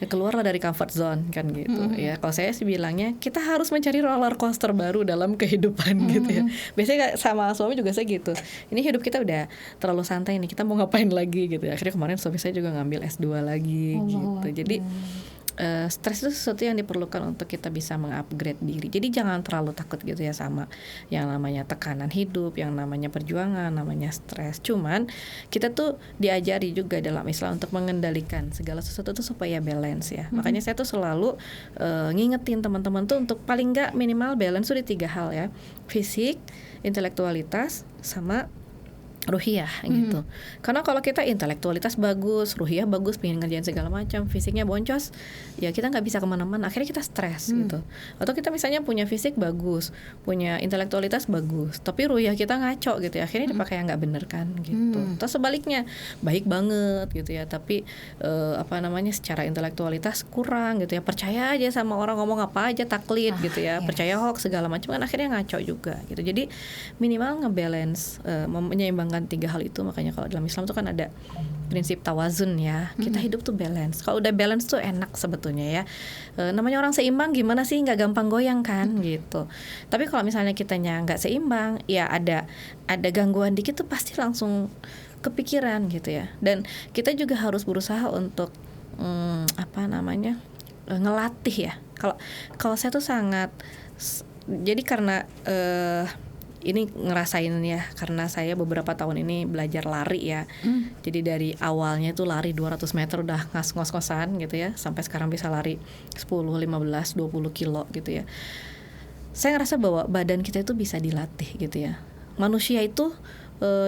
keluarlah dari comfort zone kan gitu ya. Kalau saya sih bilangnya kita harus mencari roller coaster baru dalam kehidupan gitu ya. Biasanya sama suami juga saya gitu. Ini hidup kita udah terlalu santai nih, kita mau ngapain lagi gitu ya. Akhirnya kemarin suami saya juga ngambil S2 lagi gitu. Jadi stres itu sesuatu yang diperlukan untuk kita bisa mengupgrade diri. Jadi jangan terlalu takut gitu ya sama yang namanya tekanan hidup, yang namanya perjuangan, namanya stres. Cuman kita tuh diajari juga dalam Islam untuk mengendalikan segala sesuatu tuh supaya balance ya. Makanya saya tuh selalu ngingetin teman-teman tuh untuk paling nggak minimal balance tuh di 3 hal ya. Fisik, intelektualitas, sama ruhiyah gitu. Karena kalau kita intelektualitas bagus, ruhiyah bagus, pengen ngerjain segala macam, fisiknya boncos, ya kita nggak bisa kemana-mana. Akhirnya kita stres gitu. Atau kita misalnya punya fisik bagus, punya intelektualitas bagus, tapi ruhiyah kita ngaco gitu ya. Akhirnya dipakai yang nggak bener kan gitu. Terus sebaliknya baik banget gitu ya, tapi secara intelektualitas kurang gitu ya. Percaya aja sama orang ngomong apa aja taklid gitu ya. Percaya hoax segala macam kan akhirnya ngaco juga gitu. Jadi minimal ngebalance, menyeimbangkan 3 hal itu. Makanya kalau dalam Islam tuh kan ada prinsip tawazun ya. Kita hidup tuh balance. Kalau udah balance tuh enak sebetulnya ya. Namanya orang seimbang gimana sih, nggak gampang goyang kan gitu. Tapi kalau misalnya kitanya nggak seimbang, ya ada gangguan dikit tuh pasti langsung kepikiran gitu ya. Dan kita juga harus berusaha untuk ngelatih ya. Kalau saya tuh sangat, jadi karena ini ngerasain ya, karena saya beberapa tahun ini belajar lari ya. Jadi dari awalnya tuh lari 200 meter udah ngos-ngosan gitu ya, sampai sekarang bisa lari 10, 15, 20 kilo gitu ya. Saya ngerasa bahwa badan kita itu bisa dilatih gitu ya. Manusia itu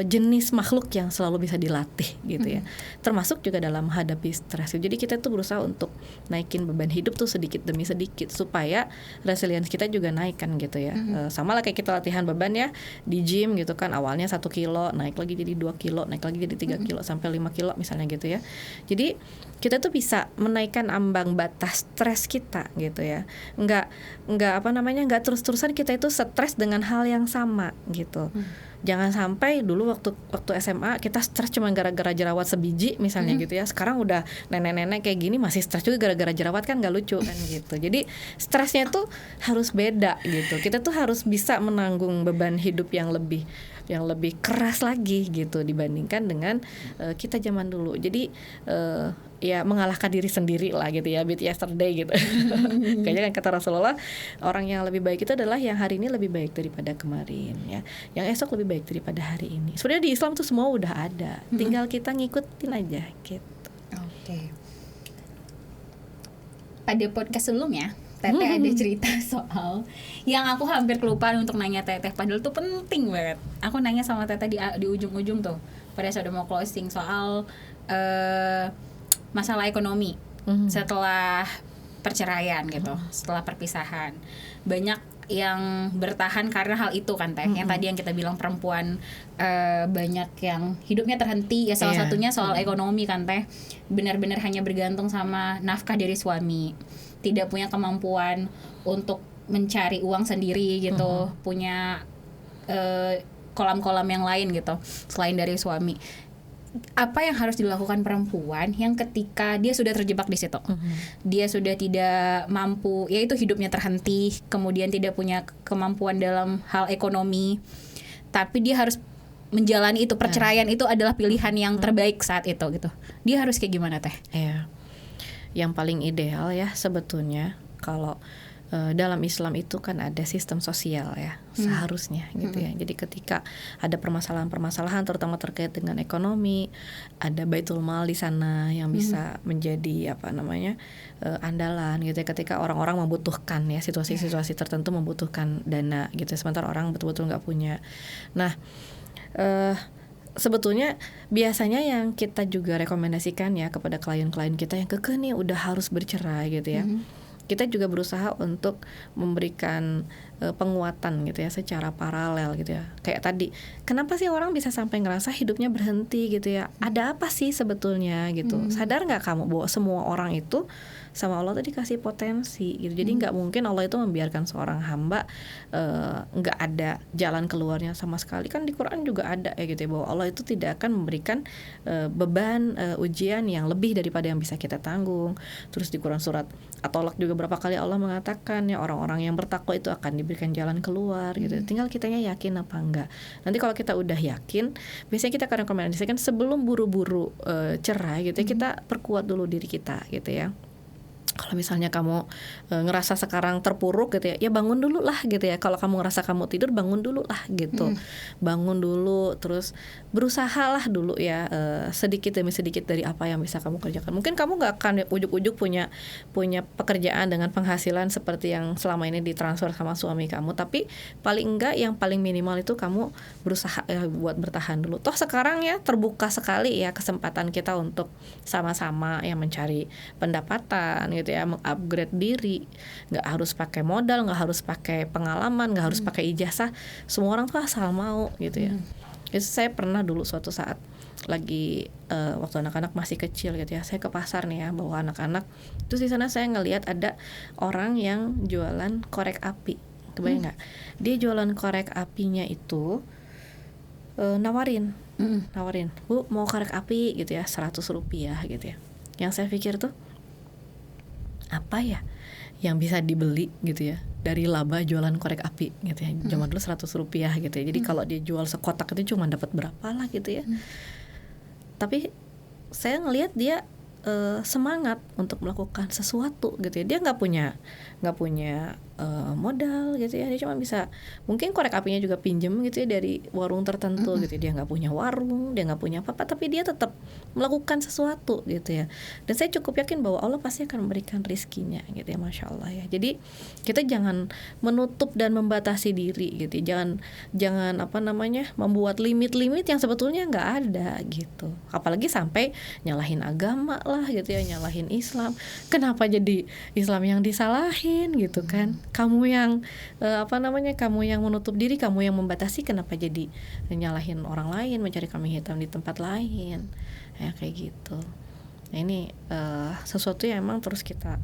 jenis makhluk yang selalu bisa dilatih gitu ya. Termasuk juga dalam menghadapi stres. Jadi kita tuh berusaha untuk naikin beban hidup tuh sedikit demi sedikit supaya resilience kita juga naik kan gitu ya. Sama lah kayak kita latihan beban ya di gym gitu kan, awalnya 1 kilo naik lagi jadi 2 kilo, naik lagi jadi 3 kilo sampai 5 kilo misalnya gitu ya. Jadi kita tuh bisa menaikkan ambang batas stres kita gitu ya. Enggak terus-terusan kita itu stres dengan hal yang sama gitu. Jangan sampai dulu waktu SMA kita stres cuma gara-gara jerawat sebiji misalnya gitu ya. Sekarang udah nenek-nenek kayak gini masih stres juga gara-gara jerawat, kan gak lucu kan gitu. Jadi stresnya tuh harus beda gitu. Kita tuh harus bisa menanggung beban hidup yang lebih keras lagi gitu dibandingkan dengan kita zaman dulu. Jadi ya mengalahkan diri sendiri lah gitu ya, beat yesterday gitu. Kayaknya kan kata Rasulullah, orang yang lebih baik itu adalah yang hari ini lebih baik daripada kemarin ya, yang esok lebih baik daripada hari ini. Sebenarnya di Islam tuh semua udah ada, tinggal kita ngikutin aja gitu. Oke. Pada podcast sebelumnya Teteh ada cerita soal yang aku hampir kelupaan untuk nanya Teteh, padahal tuh penting banget. Aku nanya sama Teteh di ujung-ujung tuh pada saat udah mau closing soal masalah ekonomi setelah perceraian gitu, setelah perpisahan. Banyak yang bertahan karena hal itu kan Teh. Yang tadi yang kita bilang perempuan banyak yang hidupnya terhenti ya, salah satunya soal ekonomi kan Teh. Benar-benar hanya bergantung sama nafkah dari suami. Tidak punya kemampuan untuk mencari uang sendiri gitu, punya kolam-kolam yang lain gitu selain dari suami. Apa yang harus dilakukan perempuan yang ketika dia sudah terjebak di situ, dia sudah tidak mampu, yaitu hidupnya terhenti, kemudian tidak punya kemampuan dalam hal ekonomi, tapi dia harus menjalani itu, perceraian itu adalah pilihan yang terbaik saat itu gitu. Dia harus kayak gimana Teh? Yang paling ideal ya sebetulnya kalau dalam Islam itu kan ada sistem sosial ya, seharusnya gitu ya. Jadi ketika ada permasalahan-permasalahan terutama terkait dengan ekonomi, ada baitul mal di sana yang bisa menjadi andalan gitu ya, ketika orang-orang membutuhkan ya, situasi-situasi tertentu membutuhkan dana gitu, sementara orang betul-betul nggak punya. Nah, sebetulnya biasanya yang kita juga rekomendasikan ya kepada klien-klien kita yang kekeh nih udah harus bercerai gitu ya, kita juga berusaha untuk memberikan penguatan gitu ya secara paralel gitu ya. Kayak tadi, kenapa sih orang bisa sampai ngerasa hidupnya berhenti gitu ya? Ada apa sih sebetulnya gitu? Sadar nggak kamu bahwa semua orang itu sama Allah tuh dikasih potensi gitu. Jadi nggak mungkin Allah itu membiarkan seorang hamba nggak ada jalan keluarnya sama sekali. Kan di Quran juga ada ya gitu ya, bahwa Allah itu tidak akan memberikan beban ujian yang lebih daripada yang bisa kita tanggung. Terus di Quran surat At-Tolak juga berapa kali Allah mengatakan ya, orang-orang yang bertakwa itu akan diberikan jalan keluar gitu. Tinggal kitanya yakin apa enggak. Nanti kalau kita udah yakin, biasanya kita akan rekomendasikan sebelum buru-buru cerai gitu ya, kita perkuat dulu diri kita gitu ya. Kalau misalnya kamu ngerasa sekarang terpuruk gitu ya bangun dulu lah gitu ya. Kalau kamu ngerasa kamu tidur, bangun dulu lah gitu. Bangun dulu, terus berusahalah dulu ya, sedikit demi sedikit dari apa yang bisa kamu kerjakan. Mungkin kamu nggak akan ujuk-ujuk punya pekerjaan dengan penghasilan seperti yang selama ini ditransfer sama suami kamu, tapi paling enggak yang paling minimal itu kamu berusaha ya buat bertahan dulu. Toh sekarang ya terbuka sekali ya kesempatan kita untuk sama-sama ya mencari pendapatan gitu ya, mengupgrade diri. Nggak harus pakai modal, nggak harus pakai pengalaman, nggak harus pakai ijazah. Semua orang tuh asal mau gitu ya. Itu saya pernah dulu suatu saat lagi waktu anak-anak masih kecil gitu ya, saya ke pasar nih ya bawa anak-anak. Terus di sana saya ngelihat ada orang yang jualan korek api. Kebayang nggak? Dia jualan korek apinya itu nawarin, Bu mau korek api gitu ya, 100 rupiah gitu ya. Yang saya pikir tuh, apa ya yang bisa dibeli gitu ya dari laba jualan korek api gitu ya. Zaman dulu 100 rupiah gitu ya. Jadi kalau dia jual sekotak itu cuma dapat berapa lah gitu ya. Tapi saya ngelihat dia semangat untuk melakukan sesuatu gitu ya. Dia nggak punya modal gitu ya. Dia cuma bisa, mungkin korek apinya juga pinjem gitu ya dari warung tertentu gitu. Dia nggak punya warung, dia nggak punya apa-apa, tapi dia tetap melakukan sesuatu gitu ya. Dan saya cukup yakin bahwa Allah pasti akan memberikan rizkinya gitu ya, Masya Allah ya. Jadi kita jangan menutup dan membatasi diri gitu ya. Jangan membuat limit-limit yang sebetulnya nggak ada gitu. Apalagi sampai nyalahin agama lah gitu ya, nyalahin Islam. Kenapa jadi Islam yang disalahin gitu kan? Kamu yang kamu yang menutup diri, kamu yang membatasi, kenapa jadi nyalahin orang lain, mencari kambing hitam di tempat lain ya, kayak gitu. Nah ini sesuatu yang emang terus kita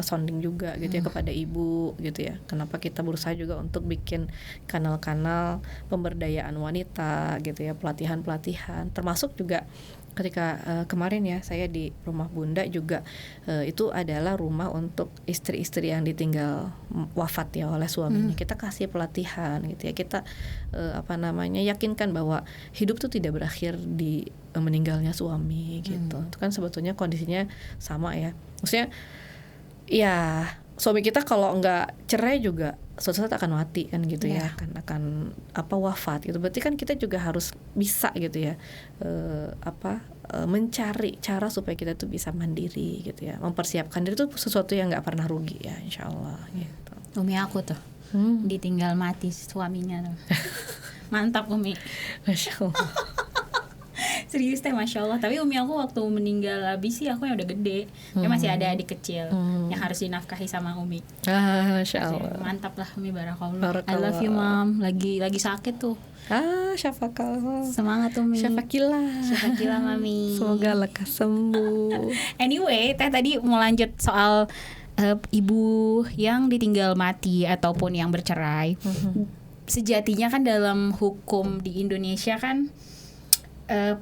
sounding juga gitu ya kepada ibu gitu ya. Kenapa kita berusaha juga untuk bikin kanal-kanal pemberdayaan wanita gitu ya, pelatihan-pelatihan, termasuk juga ketika kemarin ya saya di rumah Bunda juga, itu adalah rumah untuk istri-istri yang ditinggal wafat ya oleh suaminya. Kita kasih pelatihan gitu ya, kita yakinkan bahwa hidup tuh tidak berakhir di meninggalnya suami gitu. Itu kan sebetulnya kondisinya sama ya, maksudnya ya suami kita kalau nggak cerai juga suatu saat akan mati kan gitu ya, akan wafat gitu. Berarti kan kita juga harus bisa gitu ya, mencari cara supaya kita tuh bisa mandiri gitu ya, mempersiapkan diri itu sesuatu yang nggak pernah rugi ya, insya Allah gitu. Umi aku tuh ditinggal mati suaminya tuh. Mantap Umi. Masya Allah. Serius teh, Masya Allah. Tapi umi aku waktu meninggal habis sih aku yang udah gede. Dia masih ada adik kecil yang harus dinafkahi sama umi. Masya Allah. Mantap lah umi, barakallah. I love you mom. Lagi sakit tuh. Syafakallah. Semangat umi. Syafakillah mami. Semoga lekas sembuh. Anyway, teh tadi mau lanjut soal ibu yang ditinggal mati ataupun yang bercerai. Sejatinya kan dalam hukum di Indonesia kan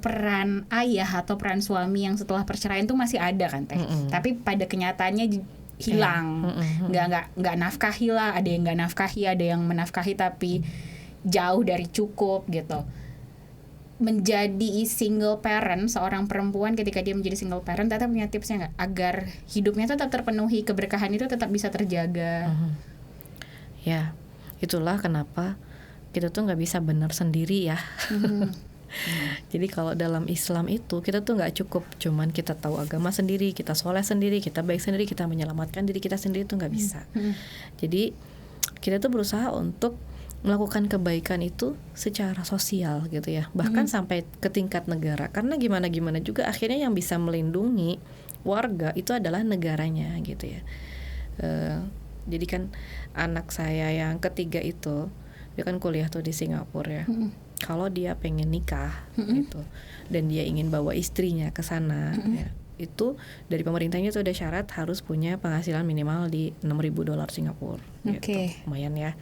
peran ayah atau peran suami yang setelah perceraian itu masih ada kan teh, tapi pada kenyataannya hilang, nggak nafkahi lah, ada yang nggak nafkahi, ada yang menafkahi tapi jauh dari cukup gitu. Menjadi single parent, seorang perempuan ketika dia menjadi single parent, tetap punya tipsnya nggak agar hidupnya tetap terpenuhi, keberkahan itu tetap bisa terjaga? Ya, itulah kenapa kita tuh nggak bisa benar sendiri ya. Jadi kalau dalam Islam itu kita tuh nggak cukup cuman kita tahu agama sendiri, kita soleh sendiri, kita baik sendiri, kita menyelamatkan diri kita sendiri, itu nggak bisa. Jadi kita tuh berusaha untuk melakukan kebaikan itu secara sosial gitu ya, bahkan sampai ke tingkat negara. Karena gimana juga akhirnya yang bisa melindungi warga itu adalah negaranya gitu ya. Jadi kan anak saya yang ketiga itu dia kan kuliah tuh di Singapura ya. Kalau dia pengen nikah gitu dan dia ingin bawa istrinya ke sana ya, itu dari pemerintahnya tuh ada syarat harus punya penghasilan minimal di $6,000 Singapura gitu. Lumayan ya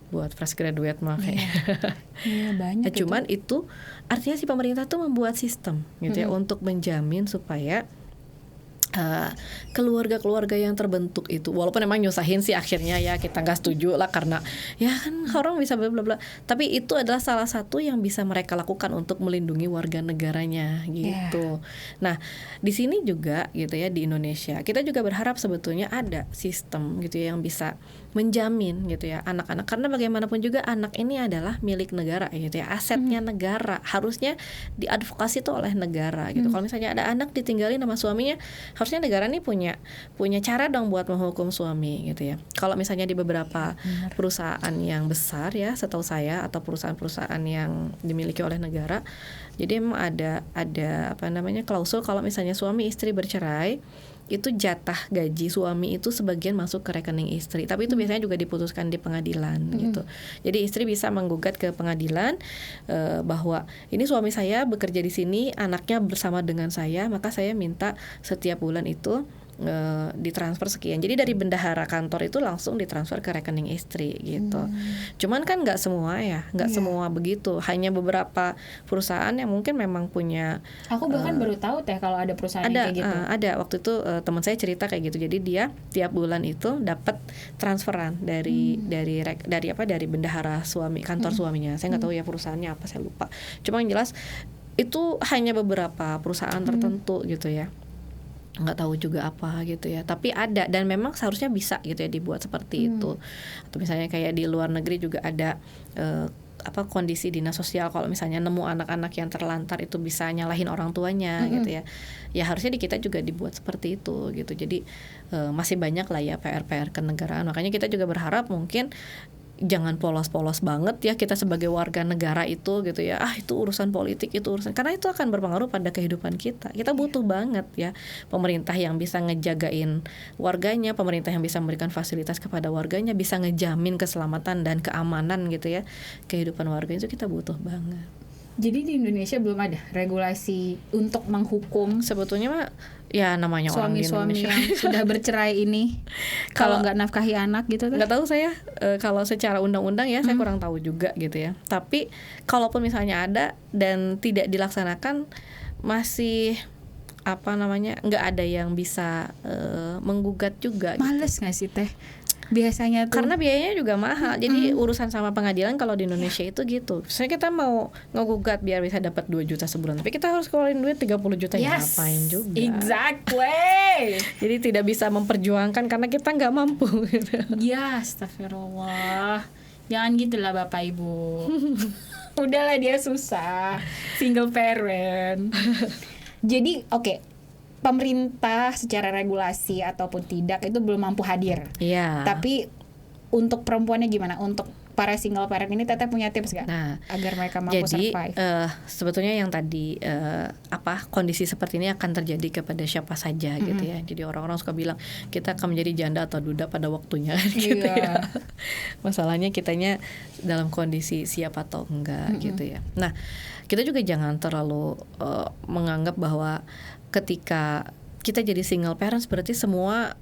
buat fresh graduate mah kayak. Banyak nah, cuman itu artinya si pemerintah tuh membuat sistem gitu ya untuk menjamin supaya keluarga-keluarga yang terbentuk itu, walaupun emang nyusahin sih akhirnya ya, kita nggak setuju lah karena ya kan orang bisa bla bla bla, tapi itu adalah salah satu yang bisa mereka lakukan untuk melindungi warga negaranya gitu. Nah di sini juga gitu ya, di Indonesia kita juga berharap sebetulnya ada sistem gitu ya yang bisa menjamin gitu ya anak-anak, karena bagaimanapun juga anak ini adalah milik negara gitu ya, asetnya negara, harusnya diadvokasi tuh oleh negara gitu. Kalau misalnya ada anak ditinggalin sama suaminya, harusnya negara nih punya cara dong buat menghukum suami gitu ya. Kalau misalnya di beberapa perusahaan yang besar ya, setahu saya, atau perusahaan-perusahaan yang dimiliki oleh negara, jadi emang ada apa namanya klausul kalau misalnya suami istri bercerai, itu jatah gaji suami itu sebagian masuk ke rekening istri, tapi itu biasanya juga diputuskan di pengadilan gitu. Jadi istri bisa menggugat ke pengadilan bahwa ini suami saya bekerja di sini, anaknya bersama dengan saya, maka saya minta setiap bulan itu ditransfer sekian. Jadi dari bendahara kantor itu langsung ditransfer ke rekening istri gitu. Cuman kan nggak semua ya, nggak semua begitu. Hanya beberapa perusahaan yang mungkin memang punya. Aku bahkan baru tahu teh kalau ada perusahaan yang kayak gitu. Ada waktu itu teman saya cerita kayak gitu. Jadi dia tiap bulan itu dapat transferan dari bendahara suami, kantor suaminya. Saya nggak tahu ya perusahaannya apa, saya lupa. Cuma yang jelas itu hanya beberapa perusahaan tertentu gitu ya, nggak tahu juga apa gitu ya, tapi ada, dan memang seharusnya bisa gitu ya dibuat seperti itu. Atau misalnya kayak di luar negeri juga ada kondisi dinas sosial, kalau misalnya nemu anak-anak yang terlantar itu bisa nyalahin orang tuanya gitu ya. Ya harusnya di kita juga dibuat seperti itu gitu. Jadi masih banyak lah ya PR-PR kenegaraan. Makanya kita juga berharap mungkin jangan polos-polos banget ya kita sebagai warga negara itu gitu ya, itu urusan politik, itu urusan, karena itu akan berpengaruh pada kehidupan kita. Kita butuh banget ya pemerintah yang bisa ngejagain warganya, pemerintah yang bisa memberikan fasilitas kepada warganya, bisa ngejamin keselamatan dan keamanan gitu ya kehidupan warganya, itu kita butuh banget. Jadi di Indonesia belum ada regulasi untuk menghukum sebetulnya mah ya namanya suami-suami yang sudah bercerai ini kalau nggak nafkahi anak gitu. Nggak tahu saya kalau secara undang-undang ya saya kurang tahu juga gitu ya. Tapi kalaupun misalnya ada dan tidak dilaksanakan, masih nggak ada yang bisa menggugat juga. Males nggak sih teh? Biasanya tuh karena biayanya juga mahal. Jadi urusan sama pengadilan kalau di Indonesia itu gitu. Misalnya kita mau ngegugat biar bisa dapat 2 juta sebulan, tapi kita harus keluarin duit 30 juta. Ya ngapain juga. Exactly. Jadi tidak bisa memperjuangkan karena kita nggak mampu gitu. Ya astagfirullah. Jangan gitulah Bapak Ibu. Udahlah, dia susah, single parent. Jadi pemerintah secara regulasi ataupun tidak itu belum mampu hadir. Iya. Tapi untuk perempuannya gimana? Untuk para single parent ini Teteh punya tips gak? Agar mereka mampu survive? Sebetulnya yang tadi kondisi seperti ini akan terjadi kepada siapa saja gitu ya. Jadi orang-orang suka bilang kita akan menjadi janda atau duda pada waktunya gitu ya. Masalahnya kitanya dalam kondisi siap atau enggak gitu ya. Nah, kita juga jangan terlalu menganggap bahwa ketika kita jadi single parents berarti semua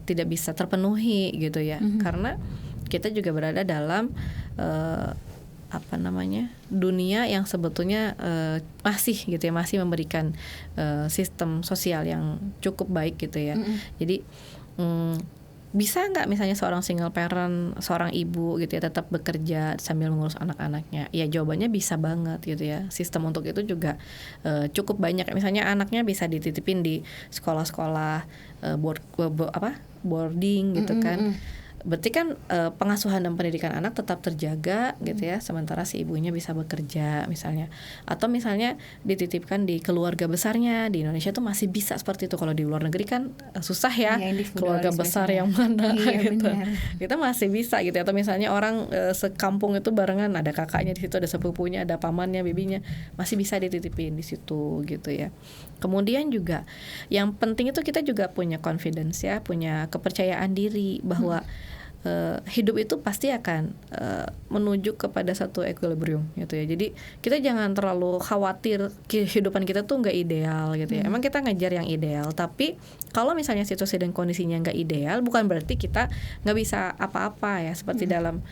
tidak bisa terpenuhi gitu ya. Karena kita juga berada dalam dunia yang sebetulnya masih memberikan sistem sosial yang cukup baik gitu ya. Jadi bisa nggak misalnya seorang single parent, seorang ibu gitu ya tetap bekerja sambil mengurus anak-anaknya? Ya jawabannya bisa banget gitu ya. Sistem untuk itu juga cukup banyak. Misalnya anaknya bisa dititipin di sekolah-sekolah boarding gitu kan. Berarti kan pengasuhan dan pendidikan anak tetap terjaga gitu ya, sementara si ibunya bisa bekerja misalnya. Atau misalnya dititipkan di keluarga besarnya. Di Indonesia tuh masih bisa seperti itu. Kalau di luar negeri kan susah ya, keluarga besar yang mana gitu. Kita masih bisa gitu. Atau misalnya orang sekampung itu barengan, ada kakaknya di situ, ada sepupunya, ada pamannya, bibinya, masih bisa dititipin di situ gitu ya. Kemudian juga yang penting itu kita juga punya confidence ya, punya kepercayaan diri bahwa hidup itu pasti akan menuju kepada satu equilibrium gitu ya. Jadi kita jangan terlalu khawatir kehidupan kita tuh nggak ideal gitu ya. Emang kita ngejar yang ideal, tapi kalau misalnya situasi dan kondisinya nggak ideal, bukan berarti kita nggak bisa apa-apa ya. Seperti dalam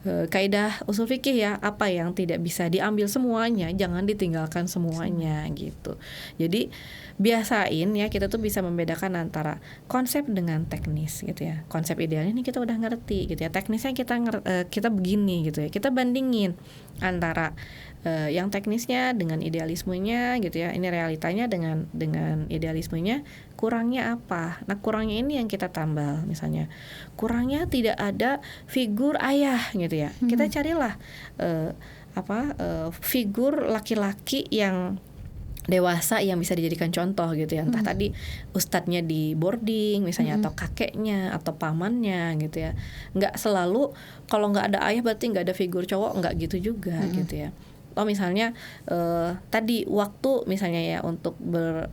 kaidah usul fikih ya, apa yang tidak bisa diambil semuanya jangan ditinggalkan semuanya gitu. Jadi biasain ya, kita tuh bisa membedakan antara konsep dengan teknis gitu ya. Konsep idealnya ini kita udah ngerti gitu ya, teknisnya kita begini gitu ya. Kita bandingin antara yang teknisnya dengan idealismenya gitu ya. Ini realitanya dengan idealismenya, kurangnya apa? Nah, kurangnya ini yang kita tambal. Misalnya kurangnya tidak ada figur ayah gitu ya. Kita carilah figur laki-laki yang dewasa yang bisa dijadikan contoh gitu ya. Entah tadi ustadznya di boarding misalnya, atau kakeknya atau pamannya gitu ya. Nggak selalu kalau nggak ada ayah berarti nggak ada figur cowok, nggak gitu juga gitu ya. Oh misalnya tadi waktu misalnya ya untuk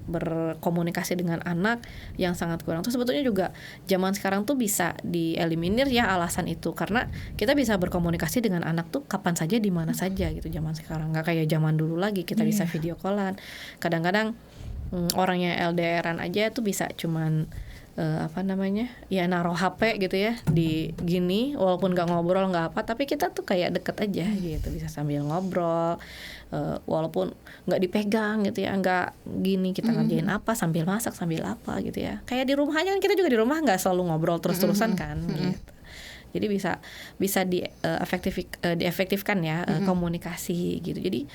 berkomunikasi dengan anak yang sangat kurang tuh, sebetulnya juga zaman sekarang tuh bisa dieliminir ya alasan itu, karena kita bisa berkomunikasi dengan anak tuh kapan saja di mana saja gitu zaman sekarang, nggak kayak zaman dulu lagi kita bisa video callan. Kadang-kadang orang yang LDRan aja tuh bisa cuman ya naruh HP gitu ya di gini, walaupun nggak ngobrol nggak apa, tapi kita tuh kayak deket aja gitu, bisa sambil ngobrol walaupun nggak dipegang gitu ya, nggak gini kita ngerjain apa sambil masak sambil apa gitu ya. Kayak di rumah aja kan, kita juga di rumah nggak selalu ngobrol terus-terusan kan gitu. Jadi bisa diefektifkan ya komunikasi gitu. Jadi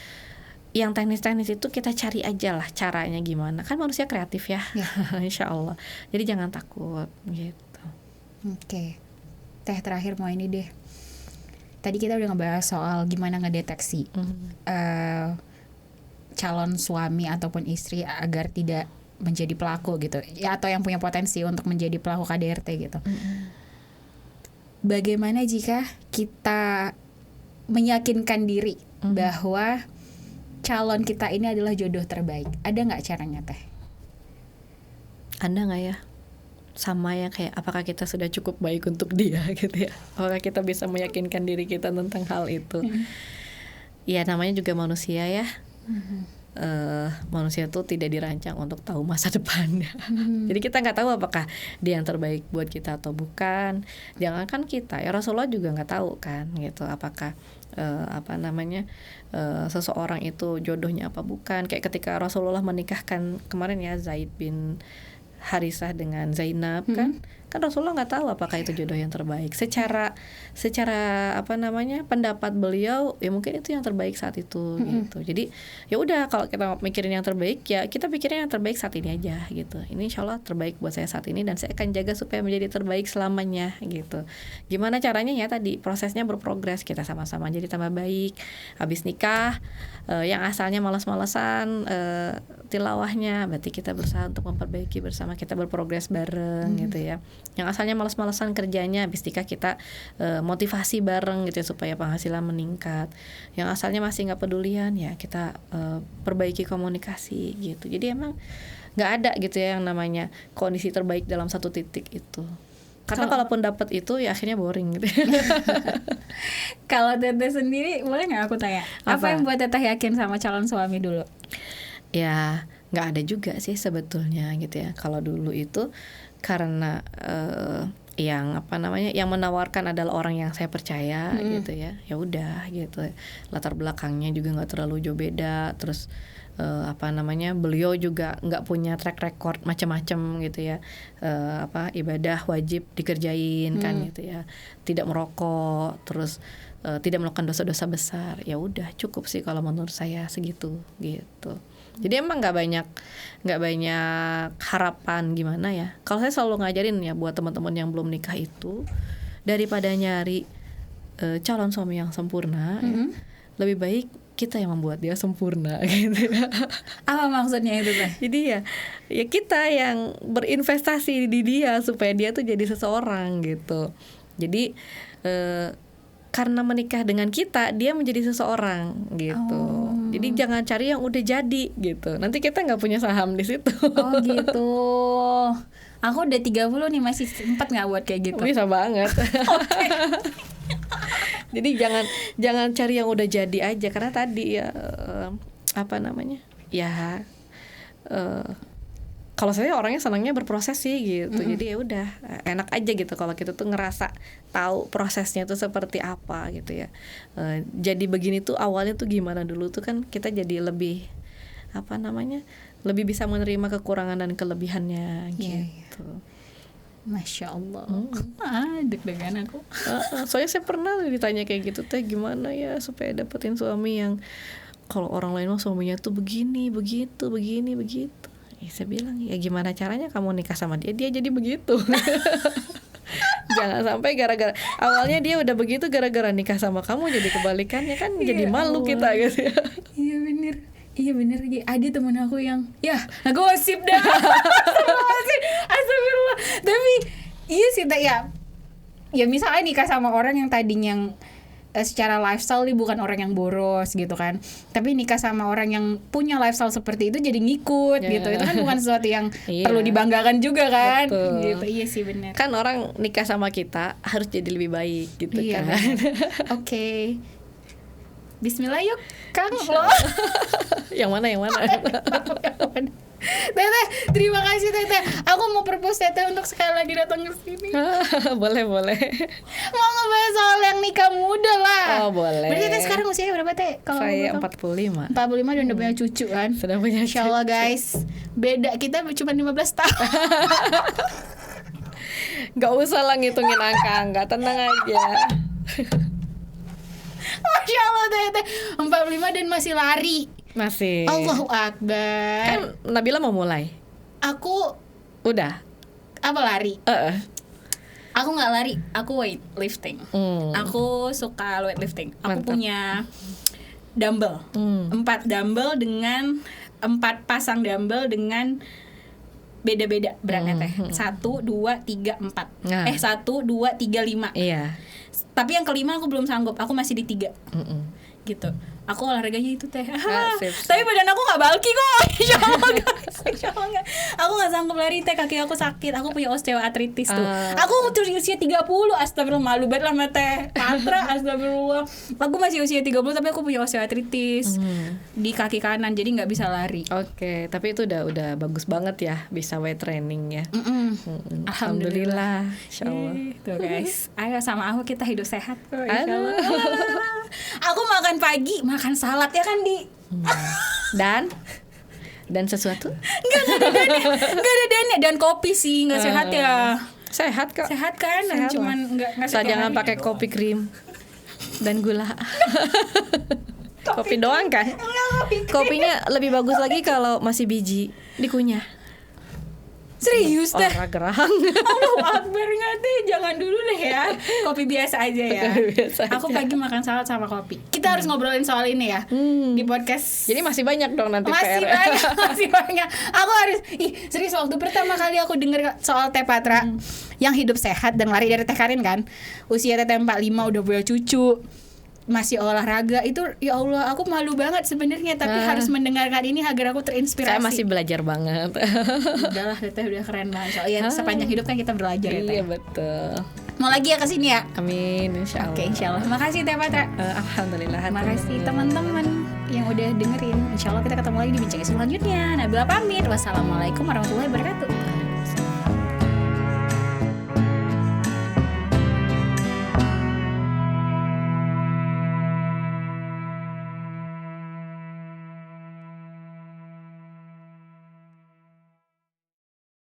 yang teknis-teknis itu kita cari aja lah caranya gimana, kan manusia kreatif ya. Insya Allah. Jadi jangan takut gitu. Oke. Teh terakhir mau ini deh. Tadi kita udah ngebahas soal gimana ngedeteksi calon suami ataupun istri agar tidak menjadi pelaku gitu ya, atau yang punya potensi untuk menjadi pelaku KDRT gitu. Bagaimana jika kita meyakinkan diri bahwa calon kita ini adalah jodoh terbaik? Ada nggak caranya Teh? Ada nggak ya? Sama ya, kayak apakah kita sudah cukup baik untuk dia gitu ya? Apakah kita bisa meyakinkan diri kita tentang hal itu? Ya namanya juga manusia ya. Manusia tuh tidak dirancang untuk tahu masa depannya. Jadi kita nggak tahu apakah dia yang terbaik buat kita atau bukan. Jangankan kita ya, Rasulullah juga nggak tahu kan gitu, apakah seseorang itu jodohnya apa bukan. Kayak ketika Rasulullah menikahkan kemarin ya Zaid bin Harisah dengan Zainab kan Rasulullah nggak tahu apakah itu jodoh yang terbaik. Secara pendapat beliau ya mungkin itu yang terbaik saat itu gitu. Jadi ya udah, kalau kita mikirin yang terbaik ya kita pikirin yang terbaik saat ini aja gitu. Ini insya Allah terbaik buat saya saat ini dan saya akan jaga supaya menjadi terbaik selamanya gitu. Gimana caranya ya tadi, prosesnya berprogres, kita sama-sama jadi tambah baik. Habis nikah yang asalnya malas-malasan tilawahnya, berarti kita berusaha untuk memperbaiki bersama, kita berprogres bareng gitu ya. Yang asalnya malas-malasan kerjanya, habis nikah kita motivasi bareng gitu ya, supaya penghasilan meningkat. Yang asalnya masih nggak pedulian ya kita perbaiki komunikasi gitu. Jadi emang nggak ada gitu ya yang namanya kondisi terbaik dalam satu titik itu. Karena kalaupun dapat itu ya akhirnya boring gitu. Kalau Teteh sendiri boleh nggak aku tanya? Apa yang buat Teteh yakin sama calon suami dulu? Ya nggak ada juga sih sebetulnya gitu ya. Kalau dulu itu karena yang menawarkan adalah orang yang saya percaya gitu ya. Ya udah gitu. Latar belakangnya juga nggak terlalu jauh beda. Terus beliau juga nggak punya track record macam-macam gitu ya. Ibadah wajib dikerjain kan gitu ya. Tidak merokok, terus tidak melakukan dosa-dosa besar. Ya udah cukup sih kalau menurut saya segitu gitu. Jadi emang nggak banyak harapan gimana ya. Kalau saya selalu ngajarin ya buat teman-teman yang belum nikah itu, daripada nyari calon suami yang sempurna, ya, lebih baik kita yang membuat dia sempurna gitu. Apa maksudnya itu Teh? Jadi ya kita yang berinvestasi di dia supaya dia tuh jadi seseorang gitu. Jadi karena menikah dengan kita, dia menjadi seseorang gitu. Jadi jangan cari yang udah jadi gitu. Nanti kita nggak punya saham di situ. Oh gitu. Aku udah 30 nih, masih sempat nggak buat kayak gitu? Bisa banget. Jadi jangan cari yang udah jadi aja, karena tadi ya kalau saya orangnya senangnya berproses sih gitu. Jadi ya udah enak aja gitu kalau kita tuh ngerasa tahu prosesnya tuh seperti apa gitu ya. Jadi begini tuh awalnya tuh gimana dulu tuh kan kita jadi lebih lebih bisa menerima kekurangan dan kelebihannya gitu. Masya Allah. Deg-degan aku. Soalnya saya pernah ditanya kayak gitu, teh gimana ya supaya dapetin suami yang kalau orang lain mah suaminya tuh begini, begitu. Ya, saya bilang ya gimana caranya kamu nikah sama dia jadi begitu. Jangan sampai gara-gara awalnya dia udah begitu, gara-gara nikah sama kamu jadi kebalikannya kan. Jadi malu kita gitu ya. Iya bener. Ada temen aku yang gosip dah. Astagfirullah. Tapi iya sih ya misalnya nikah sama orang yang tadinya yang secara lifestyle dia bukan orang yang boros gitu kan, tapi nikah sama orang yang punya lifestyle seperti itu jadi ngikut gitu. Itu kan bukan sesuatu yang perlu dibanggakan juga kan. Betul. Gitu. Iya sih benar. Kan orang nikah sama kita harus jadi lebih baik gitu kan. Oke. Bismillah yuk Kang lo. Yang mana? Teteh, terima kasih Teteh. Aku mau propose Teteh untuk sekali lagi datang ke sini. Boleh. Mau ngebahas soal yang nikah muda lah. Oh boleh. Berarti Teteh sekarang usianya berapa Teh? Kalau saya 45. 45 dan udah punya cucu kan? Sudah punya cucu. Insyaallah guys. Beda kita cuma 15 tahun. Gak usah lah ngitungin angka, tenang aja. Masya Allah Teteh 45 dan masih lari. Masih. Allahu Akbar. Kan Nabila mau mulai. Aku Udah. apa lari? Aku nggak lari, aku weightlifting. Aku suka weightlifting. Aku Mantap. punya dumbbell, 4 dumbbell dengan 4 pasang dumbbell dengan beda-beda beratnya teh. 1, 2, 3, 4. Nah. 1, 2, 3, 5. Iya. Tapi yang kelima aku belum sanggup. Aku masih di 3. Gitu. Aku olahraganya itu teh. Sip. Tapi badan aku nggak bulky kok. Insyaallah guys. Insyaallah nggak. Aku nggak sanggup lari teh, kaki aku sakit. Aku punya osteoartritis tuh. Aku terus usia 30. Astagfirullah, malu banget lah sama teh Patra. Astagfirullah. Aku masih usia 30 tapi aku punya osteoartritis di kaki kanan, jadi nggak bisa lari. Oke, tapi itu udah bagus banget ya bisa weight training ya. Alhamdulillah. Insyaallah. Tuh guys, ayo sama aku kita hidup sehat. Insyaallah. Aku makan pagi, makan salad ya kan di. Dan sesuatu? Enggak ada dana dan kopi sih, enggak sehat ya. Sehat kok. Sehat kan? Sehat Cuman lah. enggak Asal jangan pakai kopi krim dan gula. Kopi doang kan? Kopinya lebih bagus lagi kalau masih biji dikunyah. Serius dah. Orang gerang. Allahu Akbar, nggak deh, jangan dulu deh ya. Kopi biasa aja ya. Aku pagi makan salad sama kopi. Kita harus ngobrolin soal ini ya di podcast. Jadi masih banyak dong nanti Masih PR. masih banyak. Aku harus serius, waktu pertama kali aku denger soal Teh Patra yang hidup sehat dan lari dari Teh Karin kan. Usia Teh 45 udah punya cucu. Masih olahraga itu, ya Allah, aku malu banget sebenarnya, tapi harus mendengarkan ini agar aku terinspirasi. Saya masih belajar banget. Udahlah, Teteh udah keren banget. Soalnya sepanjang hidup kan kita belajar ya, Teh. Iya betul. Mau lagi ya kesini ya? Amin, insyaallah. Oke, insyaallah. Makasih Teh Patra. Alhamdulillah. Makasih teman-teman yang udah dengerin. Insyaallah kita ketemu lagi di bincang selanjutnya. Nabila pamit. Wassalamualaikum warahmatullahi wabarakatuh.